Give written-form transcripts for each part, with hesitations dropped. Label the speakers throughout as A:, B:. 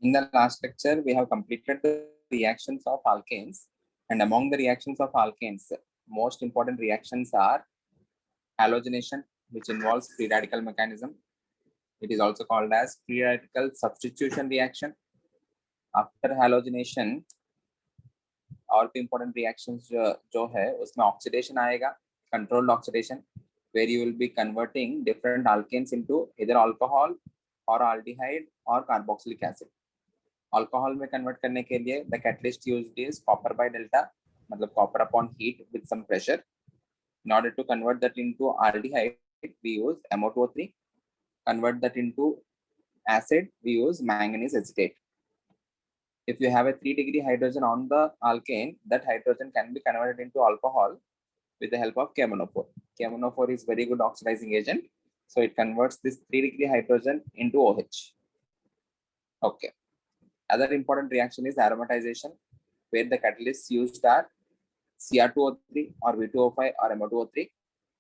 A: In the last lecture, we have completed the reactions of alkanes, and among the reactions of alkanes, most important reactions are halogenation, which involves free radical mechanism. It is also called as free radical substitution reaction. After halogenation, और भी important reactions जो है उसमें oxidation आएगा, controlled oxidation, where you will be converting different alkanes into either alcohol or aldehyde or carboxylic acid. Alcohol में convert करने के लिए the catalyst used is copper by delta, मतलब copper upon heat with some pressure. In order to convert that into aldehyde, we use MO2O3. Convert that into acid, we use manganese acetate. If you have a 3-degree hydrogen on the alkane, that hydrogen can be converted into alcohol with the help of KMnO4. KMnO4 is very good oxidizing agent, so it converts this 3-degree hydrogen into OH. Okay. Other important reaction is aromatization, where the catalysts used are Cr2O3 or V2O5 or MO2O3.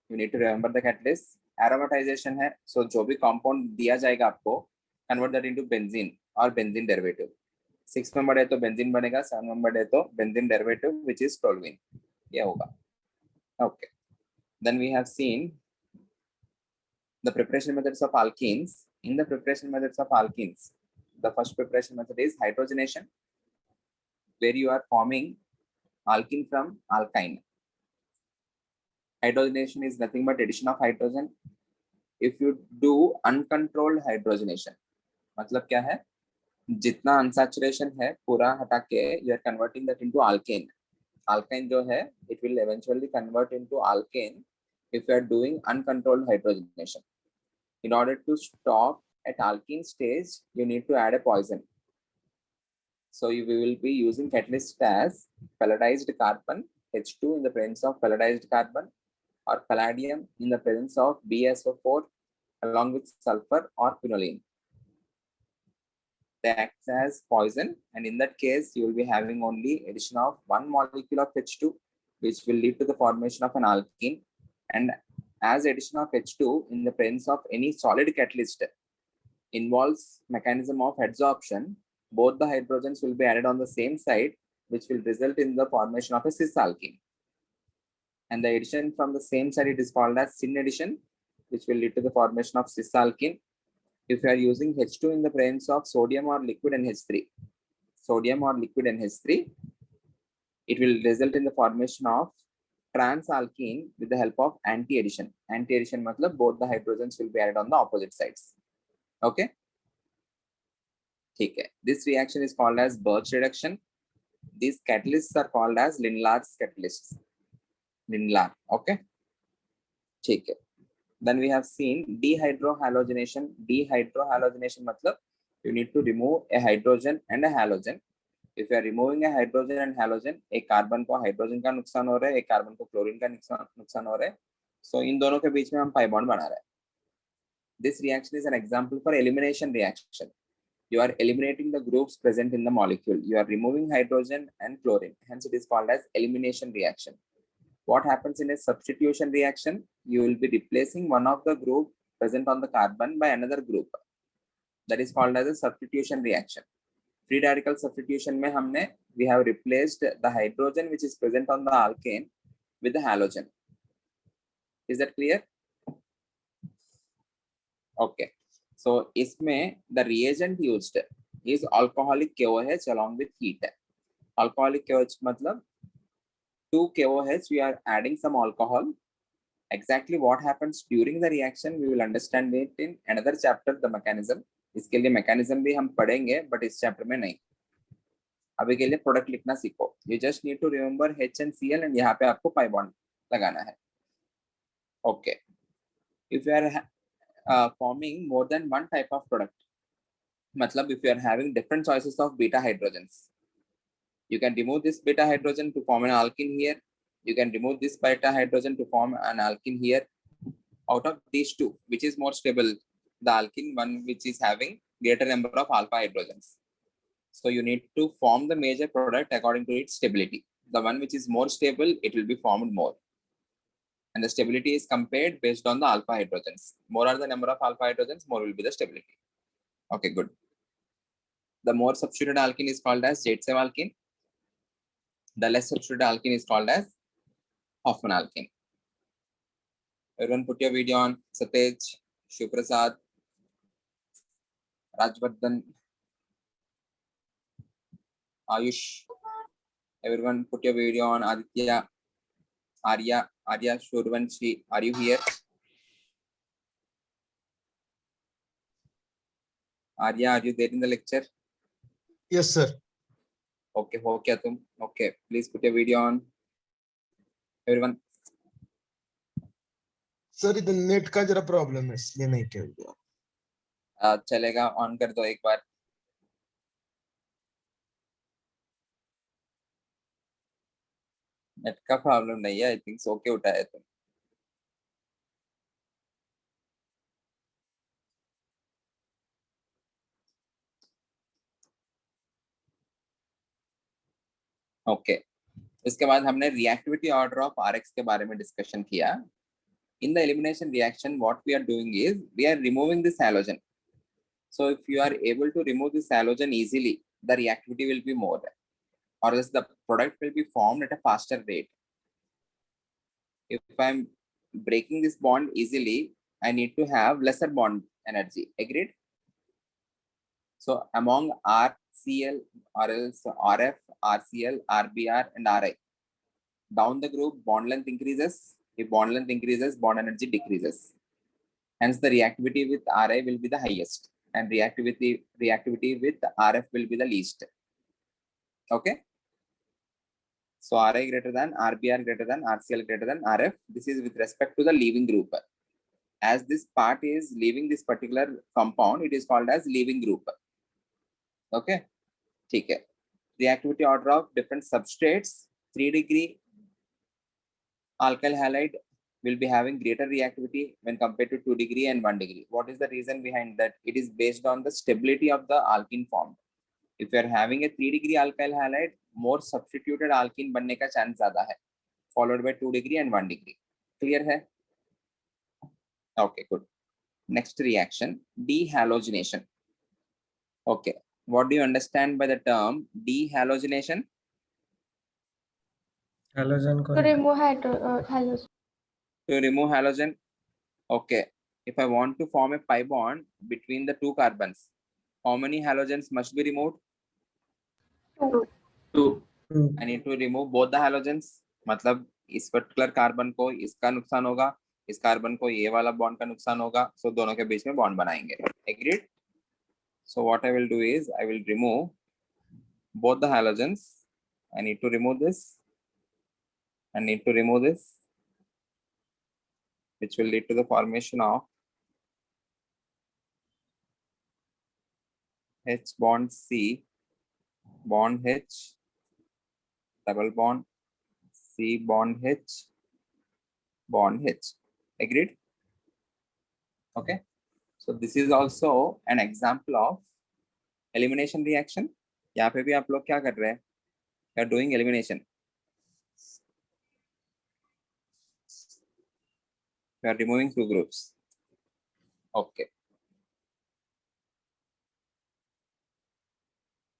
A: You need to remember the catalyst. Aromatization है, so जो भी compound दिया जाएगा आपको, convert that into benzene or benzene derivative. 6 membered है तो benzene बनेगा, 7 membered है तो benzene derivative, which is toluene. ये होगा. Okay. Then we have seen the preparation methods of alkenes. In the preparation methods of alkenes, the first preparation method is hydrogenation, where you are forming alkene from alkyne. Hydrogenation is nothing but addition of hydrogen. If you do uncontrolled hydrogenation, मतलब क्या है, जितना unsaturation है पूरा हटा के you are converting that into alkane. Alkyne जो है, it will eventually convert into alkane if you are doing uncontrolled hydrogenation. In order to stop at alkene stage, you need to add a poison. So we will be using catalyst as palladized carbon, H2 in the presence of palladized carbon, or palladium in the presence of BSO4 along with sulfur or quinoline. They act as poison, and in that case, you will be having only addition of one molecule of H2, which will lead to the formation of an alkene. And as addition of H2 in the presence of any solid catalyst involves mechanism of adsorption, both the hydrogens will be added on the same side, which will result in the formation of a cis alkene. And the addition from the same side, it is called as syn addition, which will lead to the formation of cis alkene. If you are using H2 in the presence of sodium or liquid NH3, it will result in the formation of trans alkene with the help of anti addition. Anti addition matlab both the hydrogens will be added on the opposite sides. Okay. Okay. This reaction is called as Birch reduction. These catalysts are called as Lindlar's catalysts. Lindlar. Okay. Okay. Then we have seen dehydrohalogenation. Dehydrohalogenation matlab you need to remove a hydrogen and a halogen. If you are removing a hydrogen and halogen, एक carbon को hydrogen का नुकसान हो रहा है, एक carbon को chlorine का नुकसान हो रहा है. So इन दोनों के बीच में हम पाई बॉन्ड बना रहे हैं. This reaction is an example for elimination reaction. You are eliminating the groups present in the molecule. You are removing hydrogen and chlorine. Hence, it is called as elimination reaction. What happens in a substitution reaction? You will be replacing one of the group present on the carbon by another group. That is called as a substitution reaction. Free radical substitution में हमने we have replaced the hydrogen which is present on the alkane with the halogen. Is that clear? Okay. So इसमें the reagent used is alcoholic KOH along with heat. Alcoholic KOH मतलब to KOH we are adding some alcohol. Exactly what happens during the reaction we will understand it in another chapter, the mechanism. इसके लिए mechanism भी हम पढ़ेंगे, but इस chapter में नहीं. अभी के लिए product लिखना सीखो. You just need to remember H and Cl and यहाँ पे आपको pi bond लगाना है. Okay. If you are forming more than one type of product, मतलब if you are having different choices of beta hydrogens, you can remove this beta hydrogen to form an alkene here. You can remove this beta hydrogen to form an alkene here. Out of these two, which is more stable? The alkene one which is having greater number of alpha hydrogens. So you need to form the major product according to its stability. The one which is more stable, it will be formed more. And the stability is compared based on the alpha hydrogens. More are the number of alpha hydrogens, more will be the stability. Okay, good. The more substituted alkene is called as Zaitsev alkene. The less substituted alkene is called as Hoffman alkene. Everyone put your video on. Satej, Shivprasad, Rajvardhan, Ayush. Everyone put your video on. Aditya, Arya, Shurvanshi, are you here? Arya, are you there in the lecture?
B: Yes, sir.
A: Okay, हो क्या तुम? Okay, please put your video on. Everyone.
B: Sir इधर net का जरा problem है इसलिए नहीं किया गया।
A: चलेगा, ऑन कर दो एक बार। नेट का प्रॉब्लम नहीं है, आई थिंक सो के उठाया तुम। ओके, इसके बाद हमने रिएक्टिविटी ऑर्डर ऑफ आरएक्स के बारे में डिस्कशन किया। In the elimination reaction what we are doing is we are removing this halogen. So if you are able to remove this halogen easily, the reactivity will be more, or else the product will be formed at a faster rate. If I'm breaking this bond easily, I need to have lesser bond energy. Agreed? So among RCl, or else RF, RCl, RBr, and Ri, down the group bond length increases. If bond length increases, bond energy decreases. Hence the reactivity with Ri will be the highest, and reactivity with RF will be the least. Okay. So Ri greater than, RBr greater than, RCl greater than RF. This is with respect to the leaving group. As this part is leaving this particular compound, it is called as leaving group. Okay. ठीक है. Reactivity order of different substrates. 3 degree alkyl halide will be having greater reactivity when compared to 2 degree and 1 degree. What is the reason behind that? It is based on the stability of the alkene formed. If you are having a 3 degree alkyl halide, more substituted alkene बनने का chance ज़्यादा है, followed by 2 degree and 1 degree. Clear है? Okay, good. Next reaction, dehalogenation. Okay, what do you understand by the term dehalogenation?
C: Halogen
D: To remove halogen.
A: To remove halogen. Okay, if I want to form a pi bond between the two carbons, how many halogens must be removed? 2. I need to remove both the halogens. मतलब इस particular carbon को इसका नुकसान होगा, इस carbon को ये वाला बॉन्ड का नुकसान होगा, सो दोनों के बीच में बॉन्ड बनाएंगे. Agreed? So what I will do is I will remove both the halogens. I need to remove this. I need to remove this, which will lead to the formation of H bond C, bond H, double bond C, bond H, bond H. Agreed? Okay. So this is also an example of elimination reaction. यहाँ पे भी आप लोग क्या कर रहे हैं? You are doing elimination. You are removing 2 groups. Okay.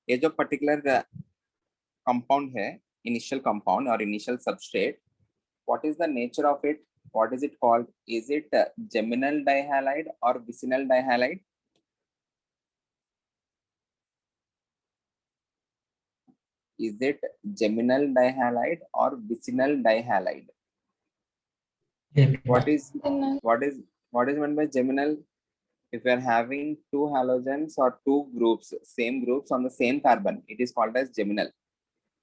A: ये जो particular compound है, initial compound or initial substrate, what is the nature of it? What is it called? Is it geminal dihalide or vicinal dihalide? Is it geminal dihalide or vicinal dihalide? What is meant by geminal? If we are having 2 halogens or 2 groups, same groups on the same carbon, it is called as geminal.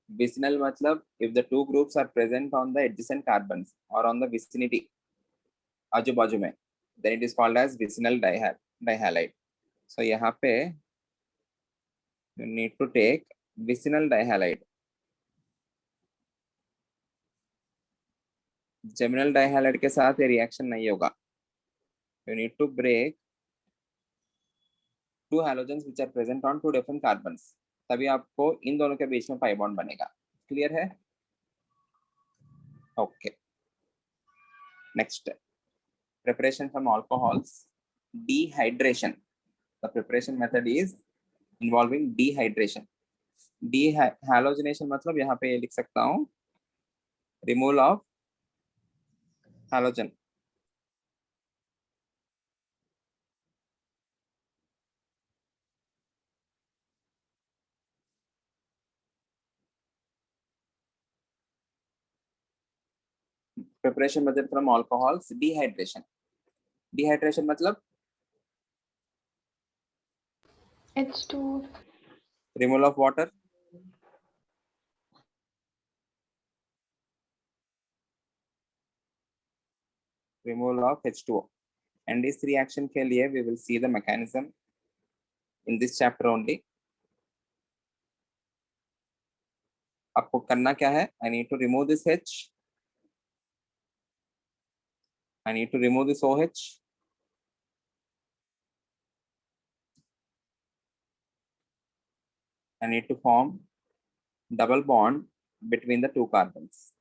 A: Vicinal matlab if the 2 groups are present on the adjacent carbons or on the vicinity, आजू बाजू में, then it is called as vicinal dihalide. So यहाँ पे you need to take vicinal dihalide. Geminal dihalide के साथ ये reaction नहीं होगा. You need to break 2 halogens which are present on 2 different carbons. तभी आपको इन दोनों के बीच में pi bond बनेगा. Clear है? Okay. Next, preparation from alcohols. Dehydration. The preparation method is involving dehydration. Dehalogenation मतलब यहाँ पे लिख सकता हूँ removal of halogen. Preparation method from alcohols. Dehydration. Dehydration मतलब
D: H2.
A: removal of water. Removal of H2O. And इस reaction के लिए we will see the mechanism in this chapter only. आपको करना क्या है? I need to remove this H. I need to remove this OH. I need to form double bond between the two carbons.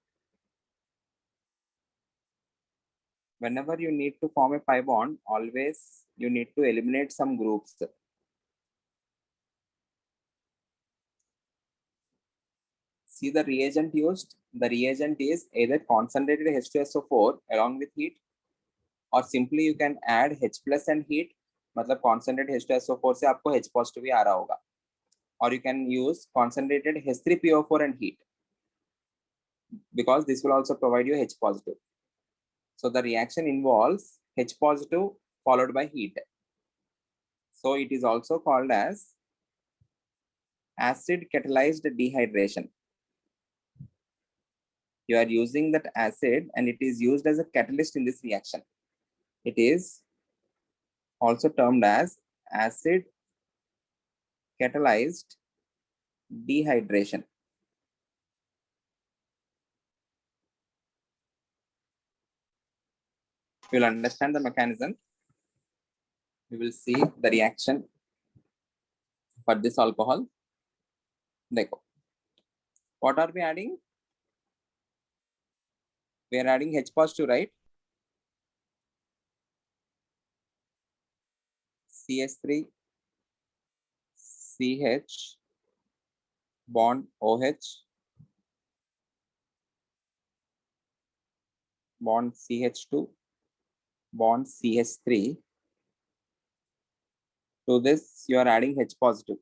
A: Whenever you need to form a pi bond, always you need to eliminate some groups. See the reagent used. The reagent is either concentrated H2SO4 along with heat, or simply you can add H plus and heat. मतलब concentrated H2SO4 से आपको H positive ही आ रहा होगा. Or you can use concentrated H3PO4 and heat, because this will also provide you H positive. So the reaction involves H positive followed by heat. So it is also called as acid catalyzed dehydration. You are using that acid and it is used as a catalyst in this reaction. It is also termed as acid catalyzed dehydration. You will understand the mechanism. We will see the reaction for this alcohol. Dekho. What are we adding? We are adding H positive, right? CH3, CH, bond OH, bond CH2, bond CH3. To this, you are adding H positive.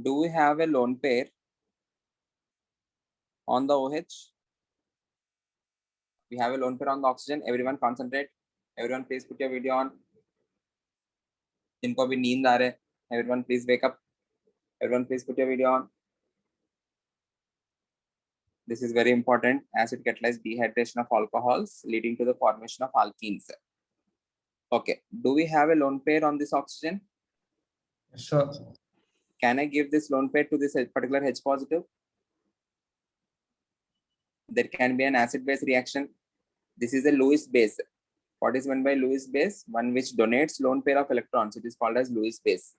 A: Do we have a lone pair on the OH? We have a lone pair on the oxygen. Everyone concentrate. Everyone please put your video on. जिनको भी नींद आ रहे, everyone please wake up. Everyone please put your video on. This is very important. Acid catalyzed dehydration of alcohols leading to the formation of alkenes. Okay. Do we have a lone pair on this oxygen?
C: Sure.
A: Can I give this lone pair to this particular H positive? There can be an acid-base reaction. This is a Lewis base. What is meant by Lewis base? One which donates lone pair of electrons. It is called as Lewis base.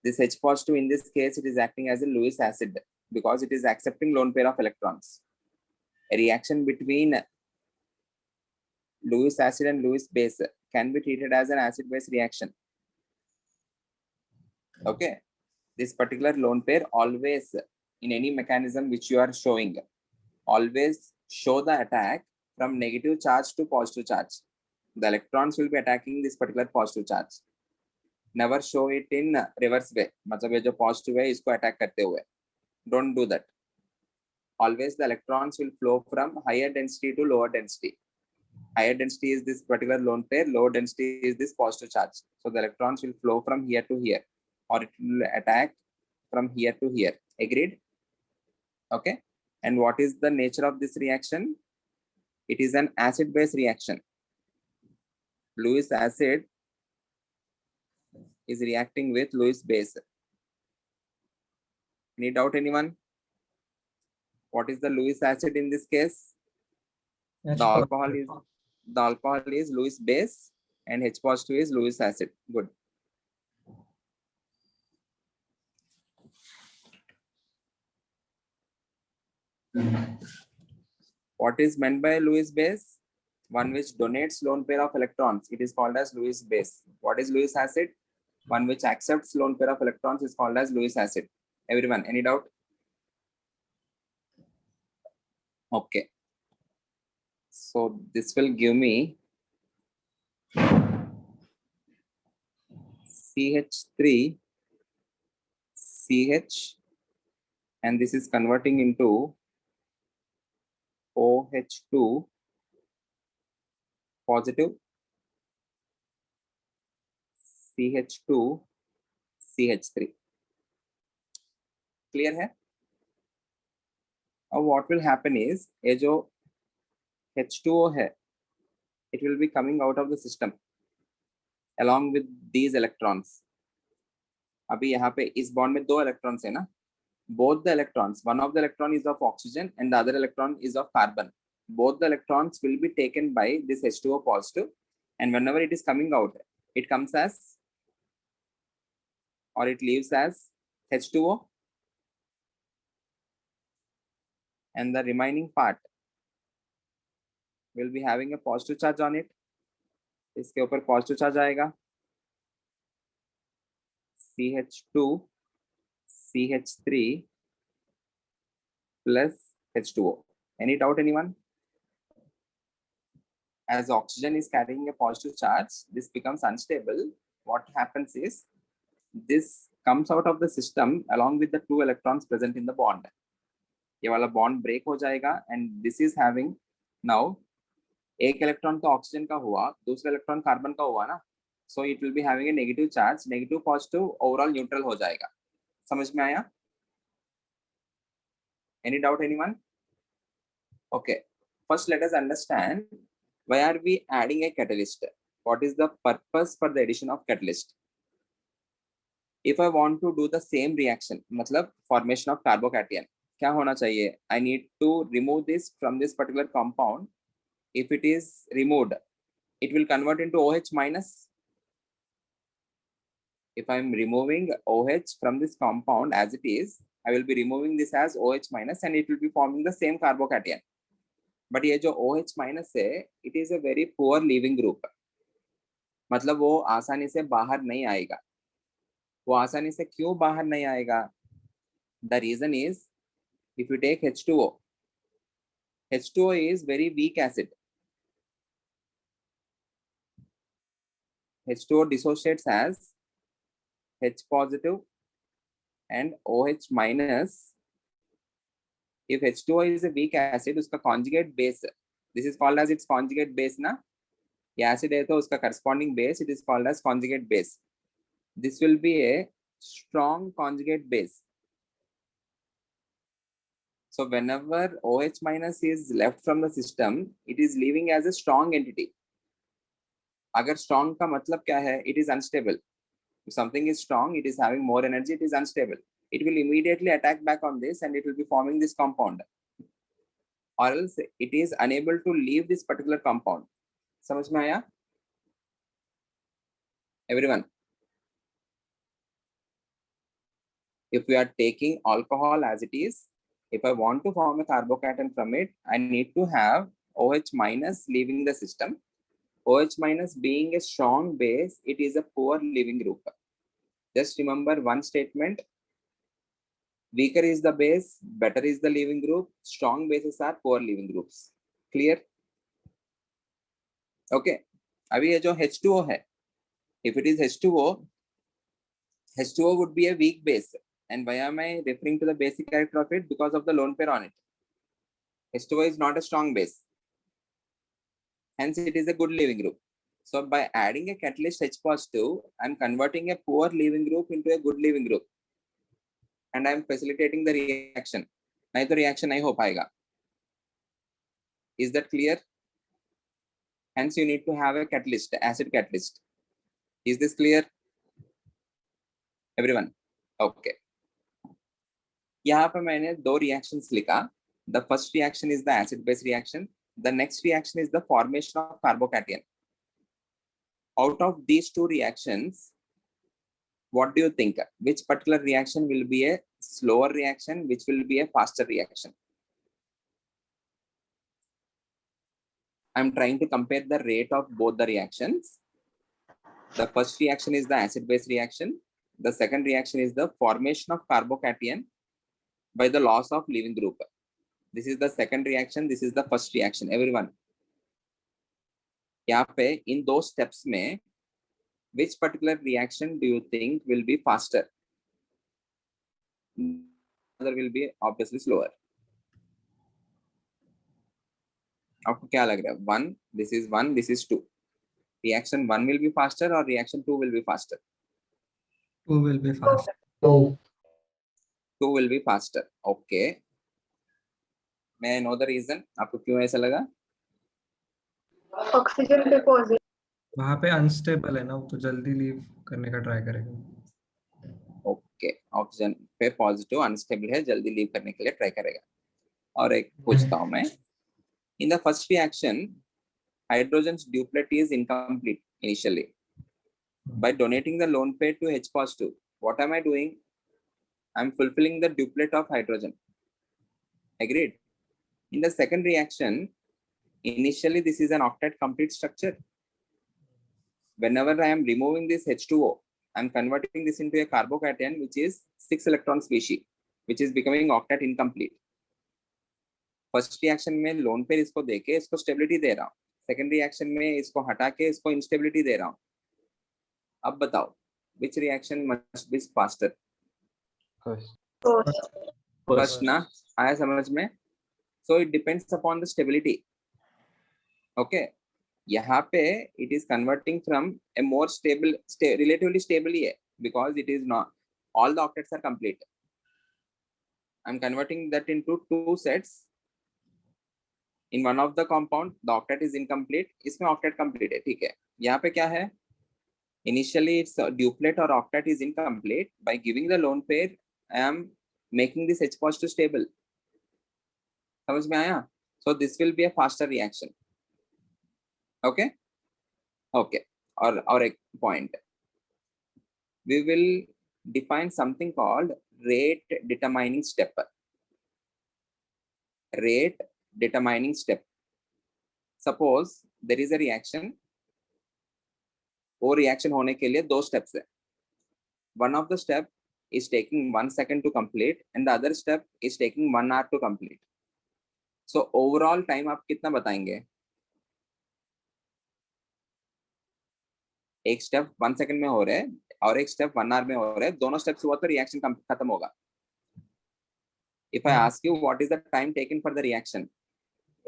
A: This H positive, in this case, it is acting as a Lewis acid because it is accepting lone pair of electrons. A reaction between Lewis acid and Lewis base can be treated as an acid-base reaction. Okay. This particular lone pair always, in any mechanism which you are showing, always show the attack from negative charge to positive charge. The electrons will be attacking this particular positive charge. Never show it in reverse way. मतलब ये जो positive है इसको attack करते हुए. Don't do that. Always the electrons will flow from higher density to lower density. Higher density is this particular lone pair. Lower density is this positive charge. So the electrons will flow from here to here, or it will attack from here to here. Agreed? Okay. And what is the nature of this reaction? It is an acid-base reaction. Lewis acid is reacting with Lewis base. Any doubt, anyone? What is the Lewis acid in this case? The alcohol is Lewis base and H positive is Lewis acid. Good. What is meant by Lewis base? One which donates lone pair of electrons, it is called as Lewis base. What is Lewis acid? One which accepts lone pair of electrons is called as Lewis acid. Everyone, any doubt? Okay. So this will give me CH3, CH, and this is converting into OH2 positive, CH2, CH3. Clear है? Now what will happen is ये जो H2O है, it will be coming out of the system along with these electrons. अभी यहाँ पे इस bond में दो electrons है ना? Both the electrons, one of the electron is of oxygen and the other electron is of carbon. Both the electrons will be taken by this H2O positive, and whenever it is coming out, it comes as, or it leaves as H2O, and the remaining part will be having a positive charge on it. इसके ऊपर positive charge आएगा, CH2, CH3 plus H2O. Any doubt, anyone? As oxygen is carrying a positive charge, this becomes unstable. What happens is this comes out of the system along with the two electrons present in the bond. ये वाला bond break हो जाएगा, and this is having now एक electron तो oxygen का हुआ, दूसरा electron carbon का हुआ ना, so it will be having a negative charge, negative positive overall neutral हो जाएगा. समझ में आया? Any doubt, anyone? Okay. First, let us understand why are we adding a catalyst? What is the purpose for the addition of catalyst? If I want to do the same reaction, मतलब formation of carbocation, क्या होना चाहिए? I need to remove this from this particular compound. If it is removed, it will convert into OH minus. If I am removing OH from this compound as it is, I will be removing this as OH minus and it will be forming the same carbocation. But ये जो OH minus है, it is a very poor leaving group. मतलब वो आसानी से बाहर नहीं आएगा. वो आसानी से क्यों बाहर नहीं आएगा? The reason is, if you take H2O, H2O is very weak acid. H2O dissociates as H positive and OH minus. If H2O is a weak acid, उसका conjugate base, this is called as its conjugate base ना? ये acid है तो उसका corresponding base, it is called as conjugate base. This will be a strong conjugate base. So whenever OH minus is left from the system, it is leaving as a strong entity. अगर strong का मतलब क्या है? It is unstable. If something is strong, it is having more energy, it is unstable. It will immediately attack back on this and it will be forming this compound. Or else it is unable to leave this particular compound. समझ में आया? Everyone. If we are taking alcohol as it is, if I want to form a carbocation from it, I need to have OH minus leaving the system. OH minus being a strong base, it is a poor leaving group. Just remember one statement. Weaker is the base, better is the leaving group. Strong bases are poor leaving groups. Clear? Okay. अभी ये जो H2O है, if it is H2O, H2O would be a weak base. And why am I referring to the basic character of it? Because of the lone pair on it. H2O is not a strong base. Hence, it is a good leaving group. So by adding a catalyst H positive, I'm converting a poor leaving group into a good leaving group. And I'm facilitating the reaction. नहीं तो reaction नहीं हो पाएगा. Is that clear? Hence, you need to have a catalyst, acid catalyst. Is this clear? Everyone? Okay. यहाँ पे मैंने दो reactions लिखा. The first reaction is the acid-base reaction. The next reaction is the formation of carbocation. Out of these two reactions, what do you think? Which particular reaction will be a slower reaction? Which will be a faster reaction? I'm trying to compare the rate of both the reactions. The first reaction is the acid-base reaction. The second reaction is the formation of carbocation by the loss of leaving group. This is the second reaction. This is the first reaction. Everyone. यहाँ पे इन दो steps में which particular reaction do you think will be faster? Other will be obviously slower. आपको क्या लग रहा है? 1, this is 1, this is 2. Reaction 1 will be faster or reaction 2 will be faster?
C: 2 will be fast.
B: 2.
A: 2 will be faster. Okay. May I know the reason? आपको क्यों ऐसा लगा?
D: Oxygen deposit.
C: वहाँ पे अनस्टेबल है ना, वो तो जल्दी लीव करने का ट्राई करेगा.
A: ओके, ऑक्सीजन पे पॉजिटिव अनस्टेबल है, जल्दी लीव करने के लिए ट्राई करेगा. और एक पूछता हूं मैं, in the first reaction hydrogens duplet is incomplete initially. By donating the lone pair to H positive, what am I doing? I'm fulfilling the duplet of hydrogen. Agreed. In the second reaction, initially this is an octet complete structure. Whenever I am removing this H2O, I'm converting this into a carbocation which is 6 electron species, which is becoming octet incomplete. First reaction में lone pair इसको देके इसको stability दे रहा हूँ. Second reaction में इसको हटा के इसको instability दे रहा हूँ. अब बताओ, which reaction must be faster? First ना, आया समझ में? So it depends upon the stability. Okay, यहाँ पे it is converting from a more stable, relatively stable ही है, because it is not all the octets are complete. I'm converting that into 2 sets. In one of the compound, the octet is incomplete. इसमें octet complete है, ठीक है? यहाँ पे क्या है? Initially, its duplet or octet is incomplete. By giving the lone pair, I am making this H positive stable. समझ में आया? So this will be a faster reaction. Okay? Okay. Or a point. We will define something called rate determining step. Rate determining step. Suppose there is a reaction. वो reaction होने के लिए 2 steps है. One of the step is taking 1 second to complete and the other step is taking 1 hour to complete. So overall time आप कितना बताएंगे? एक step 1 second में हो रहा है और एक स्टेप 1 आवर में हो रहा है. दोनों स्टेप्स हुआ तो रिएक्शन खत्म होगा. If I ask you what is the time taken for the reaction,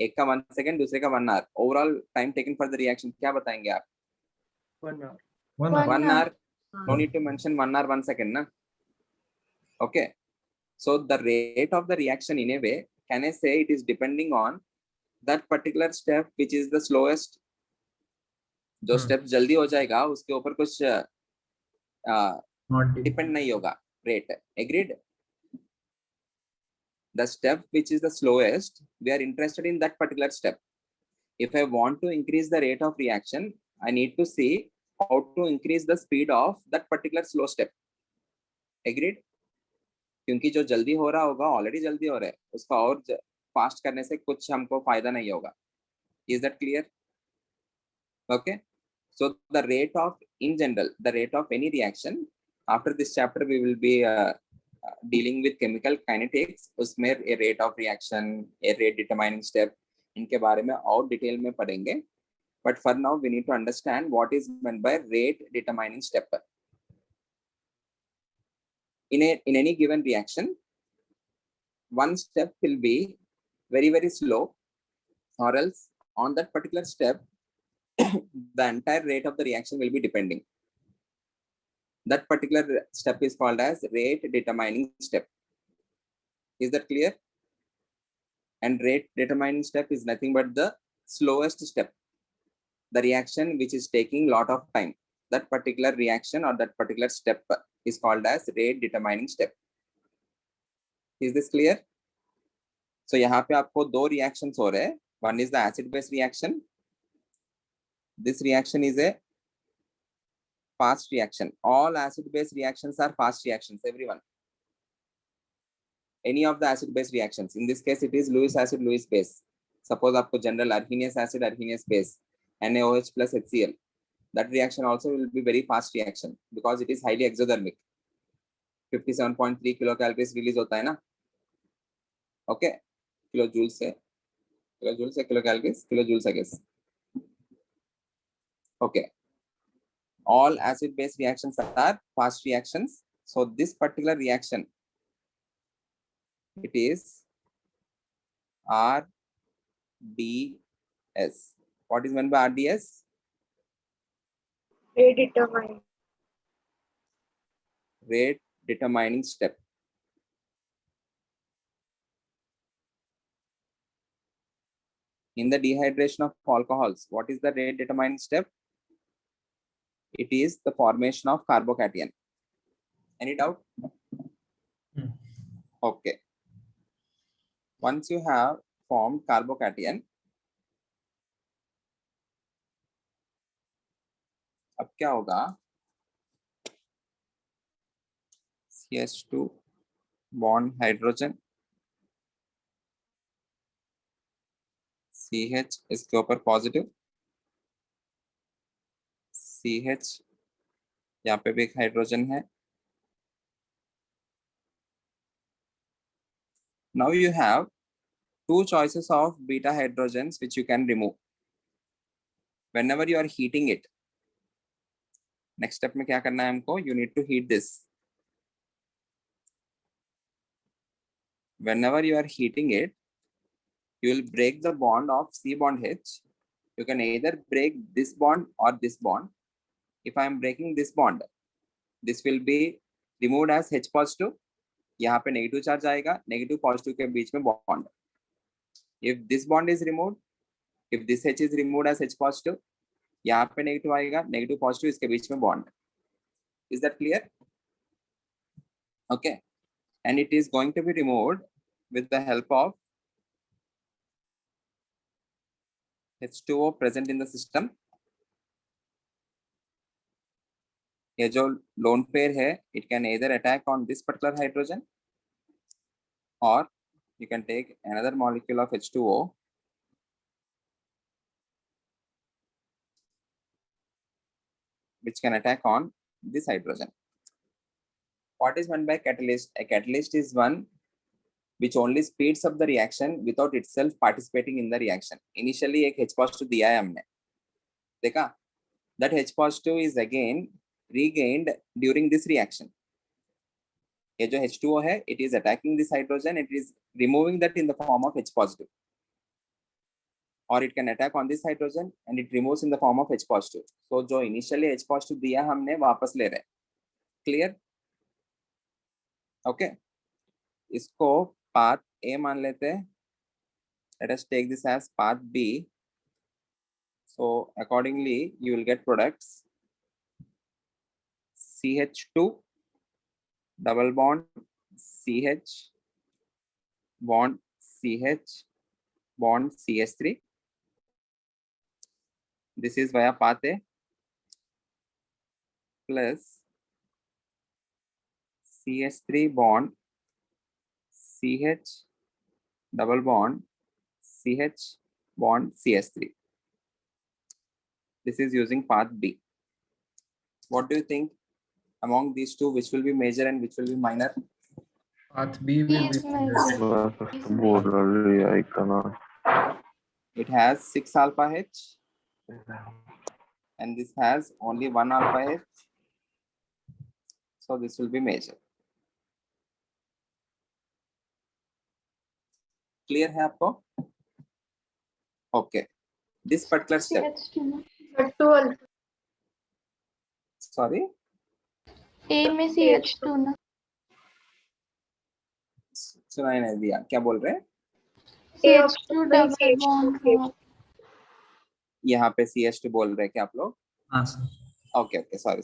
A: एक का 1 सेकंड, दूसरे का 1 hour, overall time taken for the reaction क्या बताएंगे आप?
C: 1 hour.
A: 1 hour. No need to mention 1 hour 1 second, na? Okay. So the rate of the reaction in a way, can I say it is depending on that particular step which is the slowest. जो step जल्दी हो जाएगा उसके ऊपर कुछ depend नहीं होगा rate. Agreed? The step which is the slowest, we are interested in that particular step. If I want to increase the rate of reaction, I need to see how to increase the speed of that particular slow step. Agreed? क्योंकि जो जल्दी हो रहा होगा already जल्दी हो रहा है, उसका और फास्ट करने से कुछ हमको फायदा नहीं होगा. Is that clear? Okay. So the rate of, in general, the rate of any reaction, after this chapter we will be dealing with chemical kinetics. उसमें a rate of reaction, a rate determining step, इनके बारे में और detail में पढ़ेंगे. But for now, we need to understand what is meant by rate determining step. In any given reaction, one step will be very, very slow, or else on that particular step, the entire rate of the reaction will be depending. That particular step is called as rate determining step. Is that clear? And rate determining step is nothing but the slowest step. The reaction which is taking lot of time, that particular reaction or that particular step is called as rate determining step. Is this clear? So यहाँ पे आपको 2 reactions हो रहे हैं. One is the acid base reaction. This reaction is a fast reaction. All acid base reactions are fast reactions, everyone. Any of the acid base reactions. In this case, it is Lewis acid, Lewis base. Suppose आपको general arrhenius acid, arrhenius base, NaOH plus HCl, that reaction also will be very fast reaction because it is highly exothermic. 57.3 kilocalories release होता है ना, okay, kilojoules से kilocalories, I guess. Okay, all acid base reactions are fast reactions. So this particular reaction, it is RDS. What is meant by RDS?
E: Predetermined.
A: Rate determining step. In the dehydration of alcohols, what is the rate determining step? It is the formation of carbocation. Any doubt?
C: Hmm.
A: Okay. Once you have formed carbocation, अब क्या होगा? CH2 bond hydrogen, CH इसके ऊपर positive, CH यहाँ पे भी एक hydrogen है. Now you have two choices of beta hydrogens which you can remove whenever you are heating it. Next step में क्या करना है हमको? You need to heat this. Whenever you are heating it, you will break the bond of C bond H. You can either break this bond or this bond. If I am breaking this bond, this will be removed as H positive. यहाँ पे negative charge आएगा, negative positive के बीच में bond. If this bond is removed, if this H is removed as H positive, यहाँ पे negative आएगा, negative positive इसके बीच में bond. Is that clear? Okay, and it is going to be removed with the help of H2O present in the system. ये जो lone pair है, it can either attack on this particular hydrogen, or you can take another molecule of H2O which can attack on this hydrogen. What is meant by catalyst? A catalyst is one which only speeds up the reaction without itself participating in the reaction. Initially एक H positive दिया है हमने, देखा? That H positive is again regained during this reaction. ये जो H2O है, it is attacking this hydrogen, it is removing that in the form of H positive. Or it can attack on this hydrogen and it removes in the form of H positive. So जो initially H positive दिया हमने वापस ले रहे. Clear? Okay. इसको path A मान लेते हैं. Let us take this as path B. So accordingly, you will get products CH2 double bond CH bond CH bond CH3. This is via path A plus CH3 bond CH double bond CH bond CH3. This is using path B. What do you think among these two, which will be major and which will be minor?
C: Path B will be
A: It has 6 alpha H and this has only 1 alpha H. So this will be major. Clear है आपको? Okay. This particular step.
D: CH2
E: But 12.
A: Sorry.
D: A में CH2 ना.
A: सुनाई नहीं दिया. क्या बोल रहे हैं?
D: CH2 double bond हुआ.
A: यहाँ पे CH2 बोल रहे हैं क्या आप लोग?
C: हाँ sir.
A: Okay, okay, sorry.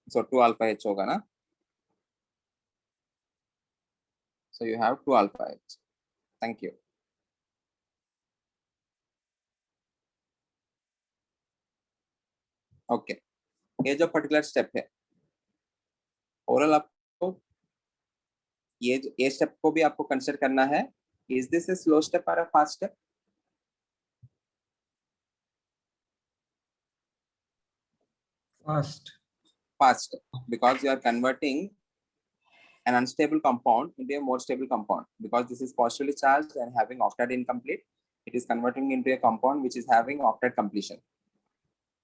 A: So 2 alpha H होगा ना? So you have 2 alpha H. Thank you. Okay. ये जो पर्टिकुलर स्टेप है, ओवरऑल आपको ये स्टेप को भी आपको कंसिडर करना है. Is this a slow step or a fast step?
C: Fast.
A: Fast, because you are converting an unstable compound into a more stable compound. Because this is positively charged and having octet incomplete, it is converting into a compound which is having octet completion.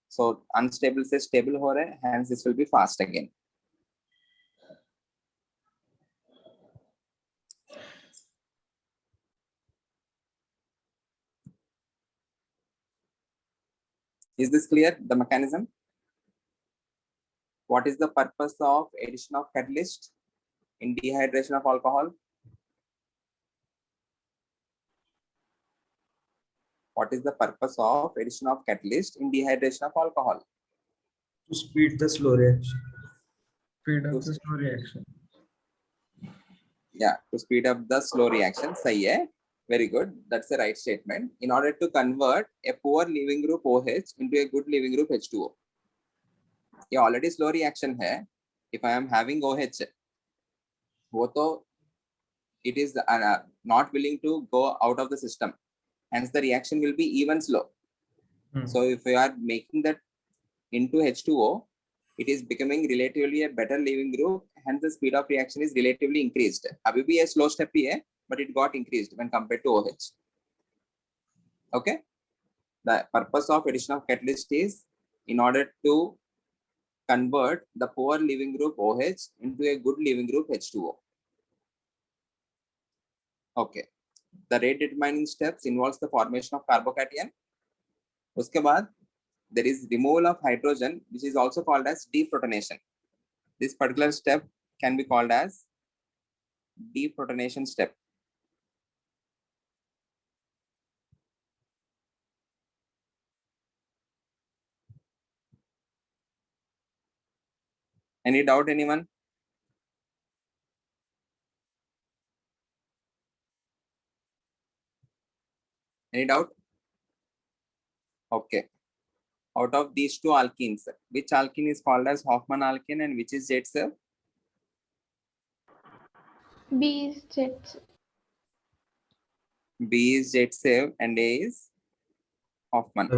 A: So unstable से stable हो रहा है, hence this will be fast again. Is this clear, the mechanism? What is the purpose of addition of catalyst in dehydration of alcohol? What is the purpose of addition of catalyst in dehydration of alcohol?
B: To speed the slow reaction.
C: Speed up the slow reaction.
A: Yeah, to speed up the slow reaction. सही है. Very good. That's the right statement. In order to convert a poor leaving group OH into a good leaving group H2O. ये already slow reaction है. If I am having OH, वो तो it is not willing to go out of the system. Hence the reaction will be even slow. So if we are making that into H2O, it is becoming relatively a better leaving group. Hence the speed of reaction is relatively increased. अभी भी a slow step ही है, but it got increased when compared to OH. Okay. The purpose of addition of catalyst is in order to convert the poor leaving group OH into a good leaving group H2O. Okay. The rate determining steps involves the formation of carbocation. उसके बाद there is removal of hydrogen, which is also called as deprotonation. This particular step can be called as deprotonation step. Any doubt, anyone? Any doubt? Okay. Out of these two alkenes, which alkene is called as Hoffman alkene and which is Zaitsev?
D: B is Jets.
A: B is Zaitsev and A is Hoffman.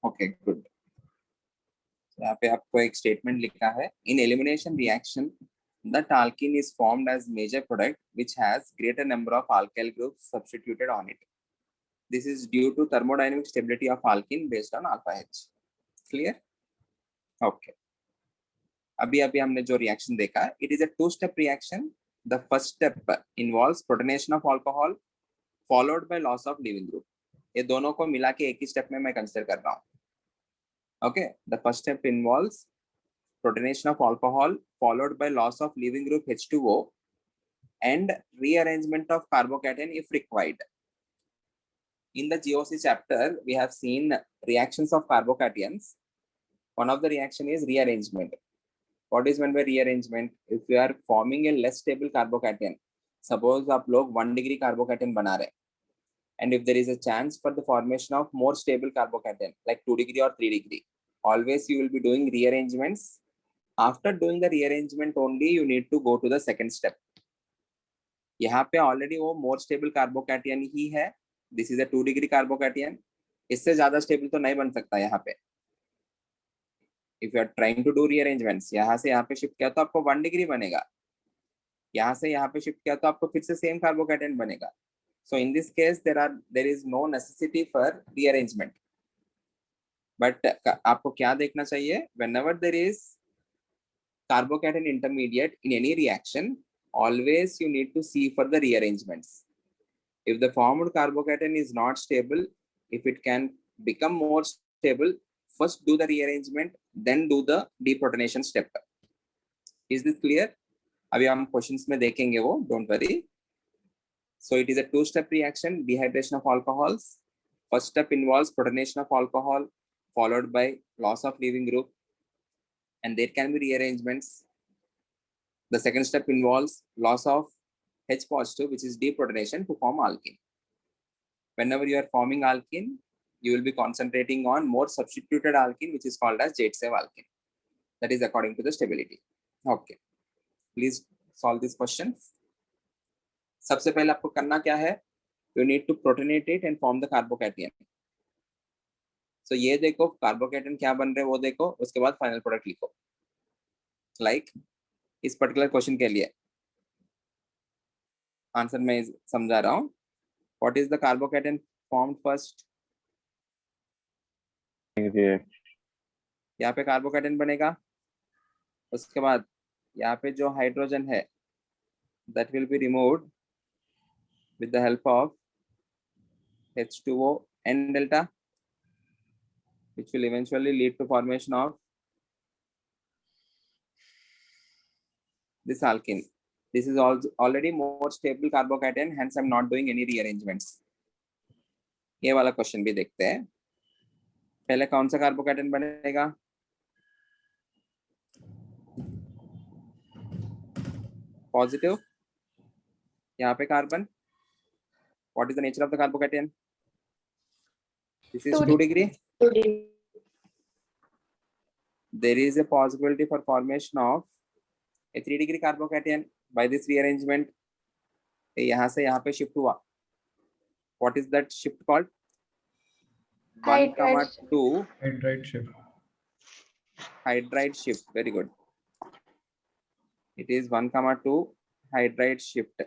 A: Okay, good. यहाँ पे आपको एक statement लिखा है. In elimination reaction, that alkene is formed as major product which has greater number of alkyl groups substituted on it. This is due to thermodynamic stability of alkene based on alpha H. Clear? Okay. अभी हमने जो reaction देखा, it is a two-step reaction. The first step involves protonation of alcohol followed by loss of leaving group. ये दोनों को मिला के एक ही step में मैं consider कर रहा हूँ. Okay, the first step involves protonation of alcohol followed by loss of leaving group H2O and rearrangement of carbocation if required. In the GOC chapter, we have seen reactions of carbocations. One of the reaction is rearrangement. What is meant by rearrangement? If we are forming a less stable carbocation, suppose आप लोग 1 degree carbocation बना रहे, and if there is a chance for the formation of more stable carbocation like 2 degree or 3 degree, always you will be doing rearrangements. After doing the rearrangement only, you need to go to the second step. यहाँ पे already वो more stable carbocation ही है. This is a 2 degree carbocation. इससे ज़्यादा stable तो नहीं बन सकता यहाँ पे. If you are trying to do rearrangements, यहाँ से यहाँ पे shift किया तो आपको 1 degree बनेगा. यहाँ से यहाँ पे shift किया तो आपको फिर से same carbocation बनेगा. So in this case, there is no necessity for rearrangement. But आपको क्या देखना चाहिए? Whenever there is carbocation intermediate in any reaction, always you need to see for the rearrangements. If the formed carbocation is not stable, if it can become more stable, first do the rearrangement, then do the deprotonation step. Is this clear? अभी हम questions में देखेंगे वो, don't worry. So it is a two-step reaction, dehydration of alcohols. First step involves protonation of alcohol, followed by loss of leaving group, and there can be rearrangements. The second step involves loss of H positive, which is deprotonation to form alkene. Whenever you are forming alkene, you will be concentrating on more substituted alkene, which is called as Zaitsev alkene. That is according to the stability. Okay, please solve this question. सबसे पहले आपको करना क्या है? You need to protonate it and form the carbocation. So ये देखो कार्बोकेटन क्या बन रहे हैं वो देखो, उसके बाद फाइनल प्रोडक्ट लिखो. Like इस पर्टिकुलर क्वेश्चन के लिए आंसर मैं समझा रहा हूँ. What is the carbocation formed first? यहाँ पे कार्बोकेटन बनेगा. उसके बाद यहाँ पे जो हाइड्रोजन है that will be removed with the help of H2O and delta, which will eventually lead to formation of this alkene. This is also already more stable carbocation, hence I'm not doing any rearrangements. ये वाला question भी देखते हैं. पहले कौन सा कार्बोकेटन बनेगा? Positive. यहाँ पे carbon. What is the nature of the carbocation? This is 2 degree. There is a possibility for formation of a 3 degree carbocation by this rearrangement. यहाँ से यहाँ पे शिफ्ट हुआ. What is that shift called? 1,
D: Hydride
A: 2
C: Hydride shift.
A: hydride shift. Very good. It is 1, 2 hydride shift,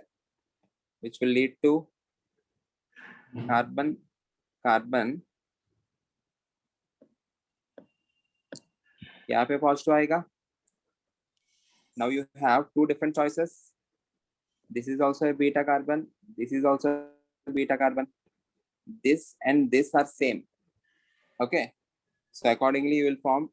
A: which will lead to carbon. यहाँ पे positive आएगा. Now you have two different choices. This is also a beta carbon. This is also a beta carbon. This and this are same. Okay. So accordingly, you will form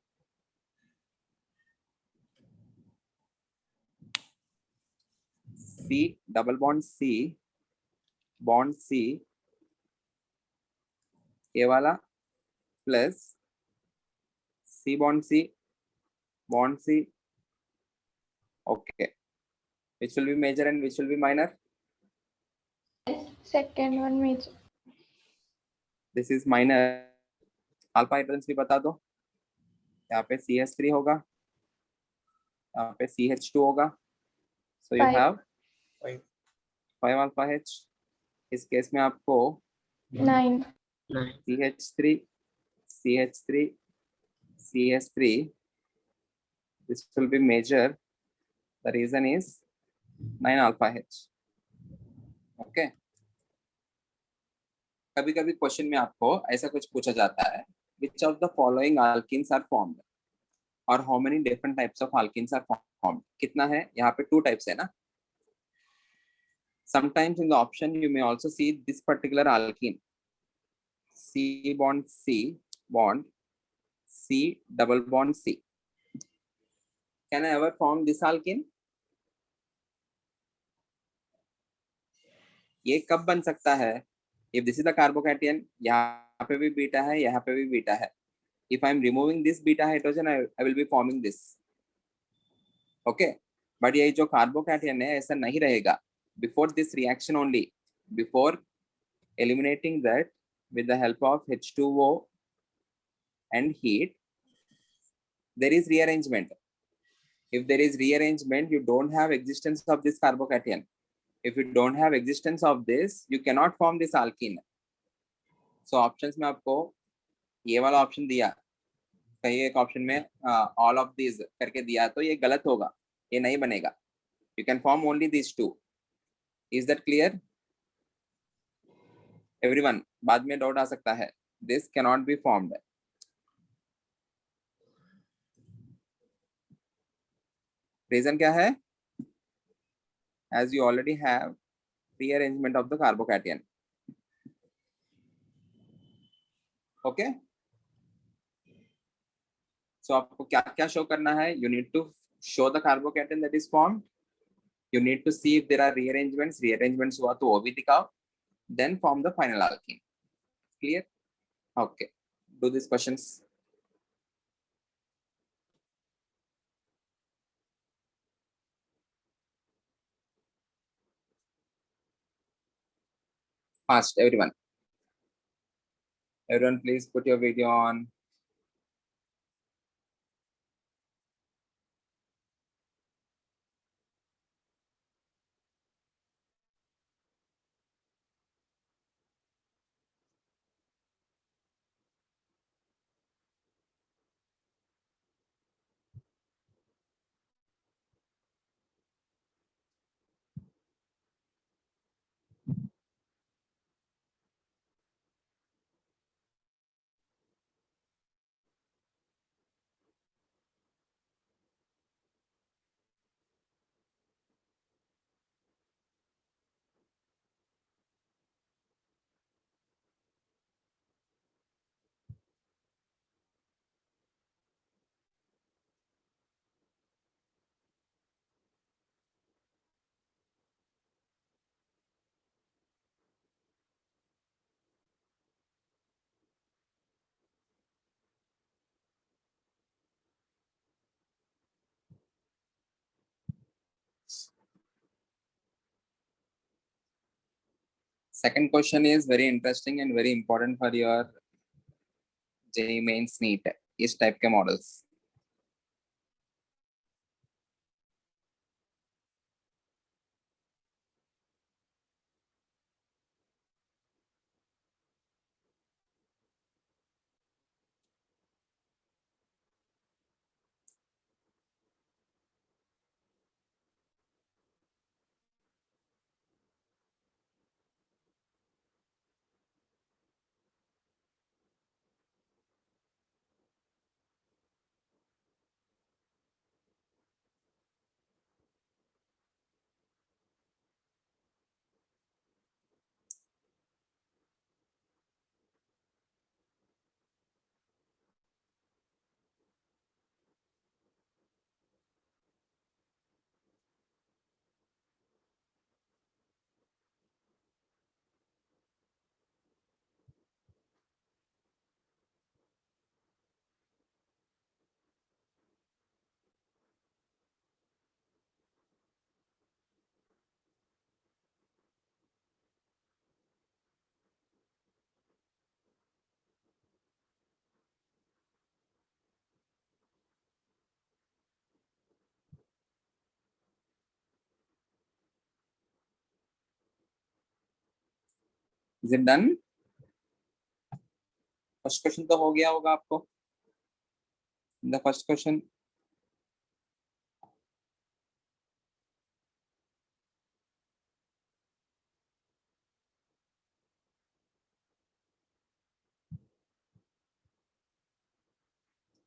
A: C double bond C bond C ये वाला plus C bond C bond C. Okay. Which will be major and which will be minor?
D: second one major.
A: This is minor. Alpha hydrogen भी बता दो. यहाँ पे CH3 होगा. यहाँ पे CH2 होगा. So you
D: 5.
A: have 5 alpha H. इस केस में आपको
D: 9.
A: CH3 CH3 CH3. This will be major. The reason is 9 alpha H. Okay. कभी कभी क्वेश्चन में आपको ऐसा कुछ पूछा जाता है, which of the following alkenes are formed or how many different types of alkenes are formed. कितना है यहाँ पे 2 types है ना. Sometimes in the option you may also see this particular alkene, C bond C bond C double bond C. Can I ever form this alkene? ये कब बन सकता है? If this is the carbocation, यहाँ पे भी बीटा है, यहाँ पे भी बीटा है. If I am removing this beta hydrogen, I will be forming this. Okay. But ये जो carbocation है ऐसा नहीं रहेगा. Before this reaction only, before eliminating that with the help of H2O and heat, there is rearrangement. If there is rearrangement, you don't have existence of this carbocation. If you don't have existence of this, you cannot form this alkene. So options में आपको ये वाला option दिया, कहीं एक option में all of these करके दिया तो ये गलत होगा, ये नहीं बनेगा. You can form only these two. Is that clear? Everyone, बाद में डाउट आ सकता है. This cannot be formed. Reason क्या है? As you already have rearrangement of the carbocation. Okay. So आपको क्या क्या शो करना है? You need to show the carbocation that is formed. You need to see if there are rearrangements. Rearrangements हुआ तो वो भी दिखाओ. Then form the final alkene. Clear? Okay. Do these questions. Fast, everyone. Everyone, please put your video on. Second question is very interesting and very important for your JEE Mains NEET. इस type के models is it done? First question तो हो गया होगा आपको. The first question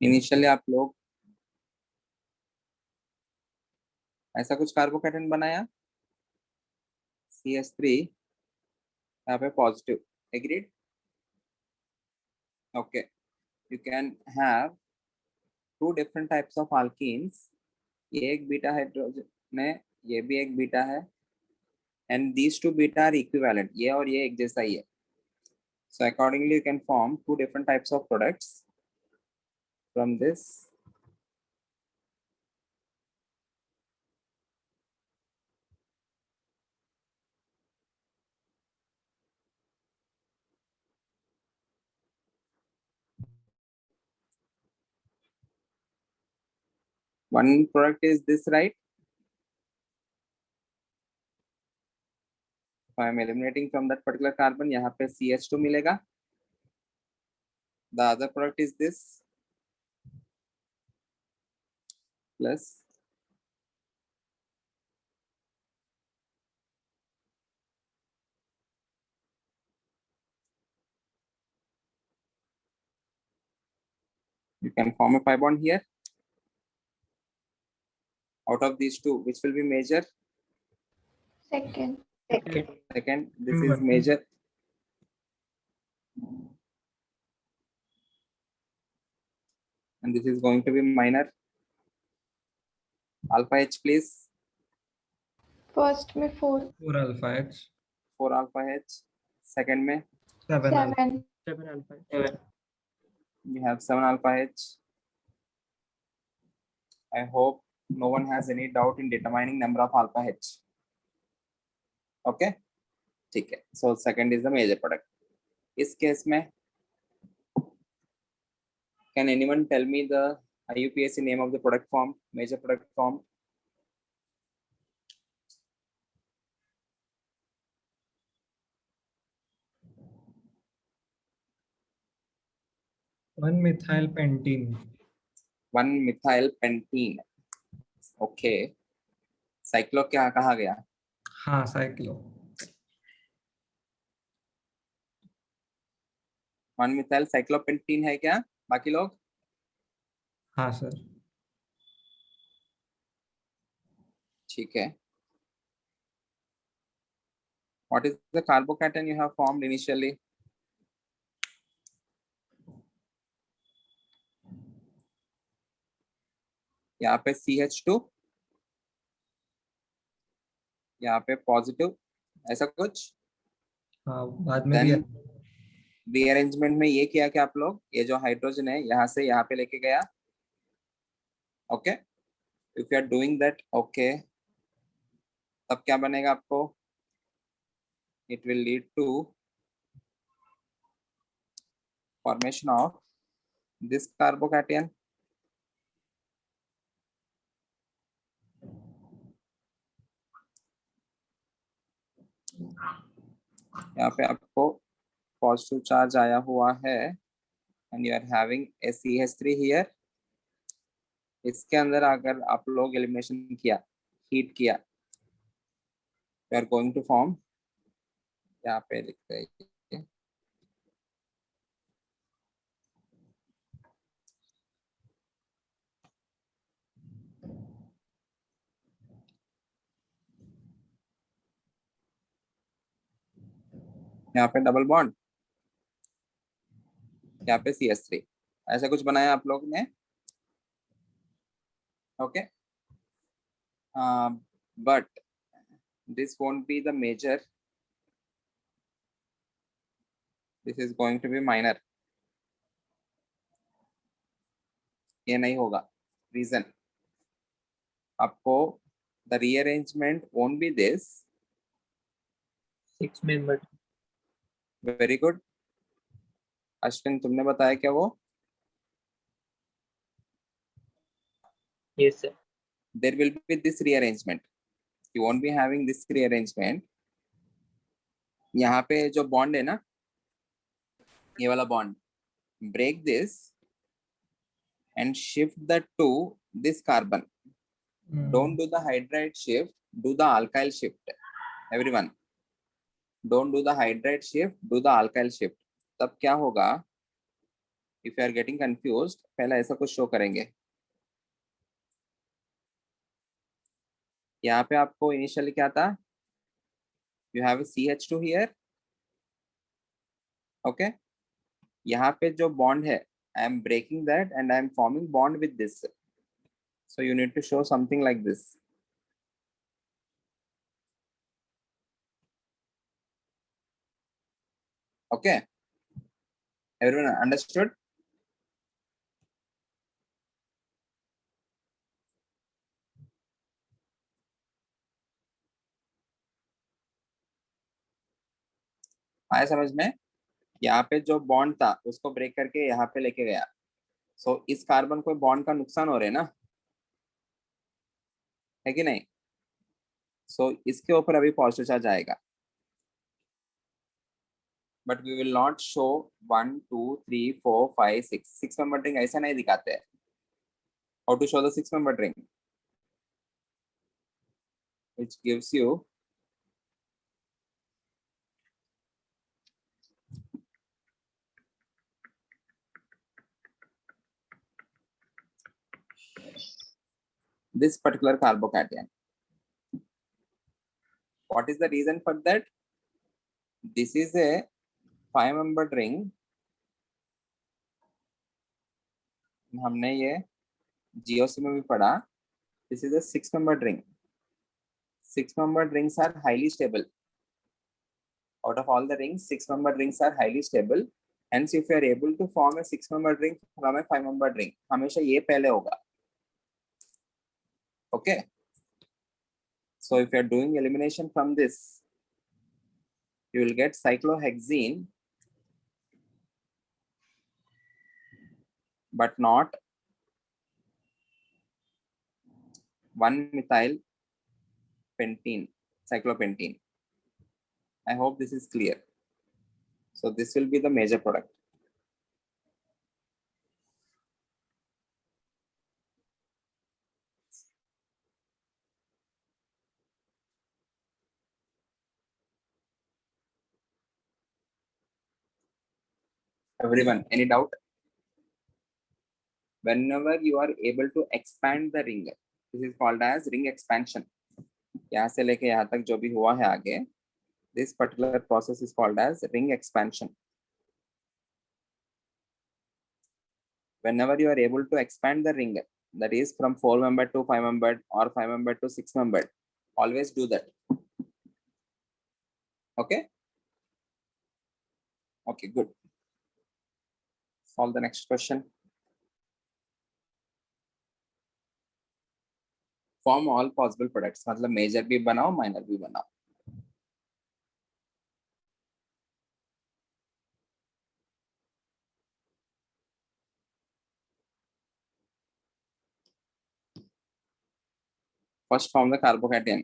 A: initially आप लोग ऐसा कुछ कार्बोकेटन बनाया CH3 यहाँ पे positive. Agreed? Okay. You can have two different types of alkenes. ये एक बीटा हाइड्रोजन है, ये भी एक बीटा है, and these two beta are equivalent. ये और ये एक जैसा ही है. So accordingly you can form two different types of products from this. One product is this, right? If I am eliminating from that particular carbon, यहाँ पे CH2 मिलेगा. The other product is this plus you can form a pi bond here. Out of these two, which will be major?
D: Second.
A: Second. This is major. And this is going to be minor. Alpha H, please.
D: First में 4.
C: 4 alpha H.
A: 4 alpha H. Second में
C: 7 alpha.
D: 7.
A: we have 7 alpha H. I hope no one has any doubt in determining number of alpha H. Okay, ठीक है. So second is the major product. इस case में can anyone tell me the IUPAC name of the product form, major product form?
C: One methyl pentene.
A: 1-methyl pentene. Okay. Cyclo क्या कहा गया?
C: हाँ cyclo.
A: 1-methyl cyclopentene है क्या? बाकी लोग?
C: हाँ सर.
A: ठीक है. What is the carbocation you have formed initially? यहाँ पे CH2, यहाँ पे पॉजिटिव, ऐसा कुछ.
C: हाँ बाद में भी.
A: रीअरेंजमेंट में ये किया कि आप लोग ये जो हाइड्रोजन है यहाँ से यहाँ पे लेके गया. Okay. If you are doing that, okay, तब क्या बनेगा आपको? it will lead to formation of this carbocation. यहाँ पे आपको पॉजिटिव चार्ज आया हुआ है and you are having a CH3 here. इसके अंदर अगर आप लोग एलिमिनेशन किया, हीट किया, you are going to form, यहाँ पे लिखते हैं यहाँ पे डबल बॉन्ड, यहाँ पे CH3, ऐसा कुछ बनाया आप लोग ने, okay, but this won't be the major, this is going to be minor. ये नहीं होगा, रीजन आपको the rearrangement won't be this.
E: 6 member.
A: Very good Ashwin, तुमने बताया क्या वो?
E: Yes, sir.
A: There will be this rearrangement, you won't be having this rearrangement. यहाँ पे जो बॉन्ड है ना, ये वाला bond, break this and shift that to this carbon. Don't do the hydride shift, do the alkyl shift. Everyone, don't do the hydride shift, do the alkyl shift. तब क्या होगा? If you are getting confused, पहले ऐसा कुछ show करेंगे. यहाँ पे आपको इनिशियली क्या था? You have a CH2 here. Okay. यहाँ पे जो बॉन्ड है, I am breaking that and I am forming bond with this. So you need to show something like this. Okay. Everyone understood? आया समझ में? यहाँ पे जो बॉन्ड था उसको ब्रेक करके यहाँ पे लेके गया. सो इस कार्बन को बॉन्ड का नुकसान हो रहा है ना, है कि नहीं? सो इसके ऊपर अभी पॉजिटिव चार्ज आएगा, but we will not show 1 2 3 4 5 6 member ring ऐसा नहीं दिखाते हैं. How to show the 6 member ring, which gives you this particular carbocation. What is the reason for that? This is a 5-membered ring. हमने ये GOC में भी पढ़ा. This is a 6-membered ring. 6-membered rings are highly stable. Out of all the rings, 6-membered rings are highly stable. Hence, if you are able to form a 6-membered ring from a 5-membered ring, हमेशा ये पहले होगा. Okay. So if you are doing elimination from this, you will get cyclohexene, but not 1-methyl pentene, cyclopentene. I hope this is clear. So this will be the major product. Everyone, any doubt? Whenever you are able to expand the ring, this is called as ring expansion. यहाँ से लेके यहाँ तक जो भी हुआ है आगे, this particular process is called as ring expansion. Whenever you are able to expand the ring, that is from 4-membered to 5-membered or 5-membered to 6-membered, always do that. Okay. Okay, good. Solve the next question. Form all possible products. मतलब major भी बनाओ, minor भी बनाओ. First form the carbocation.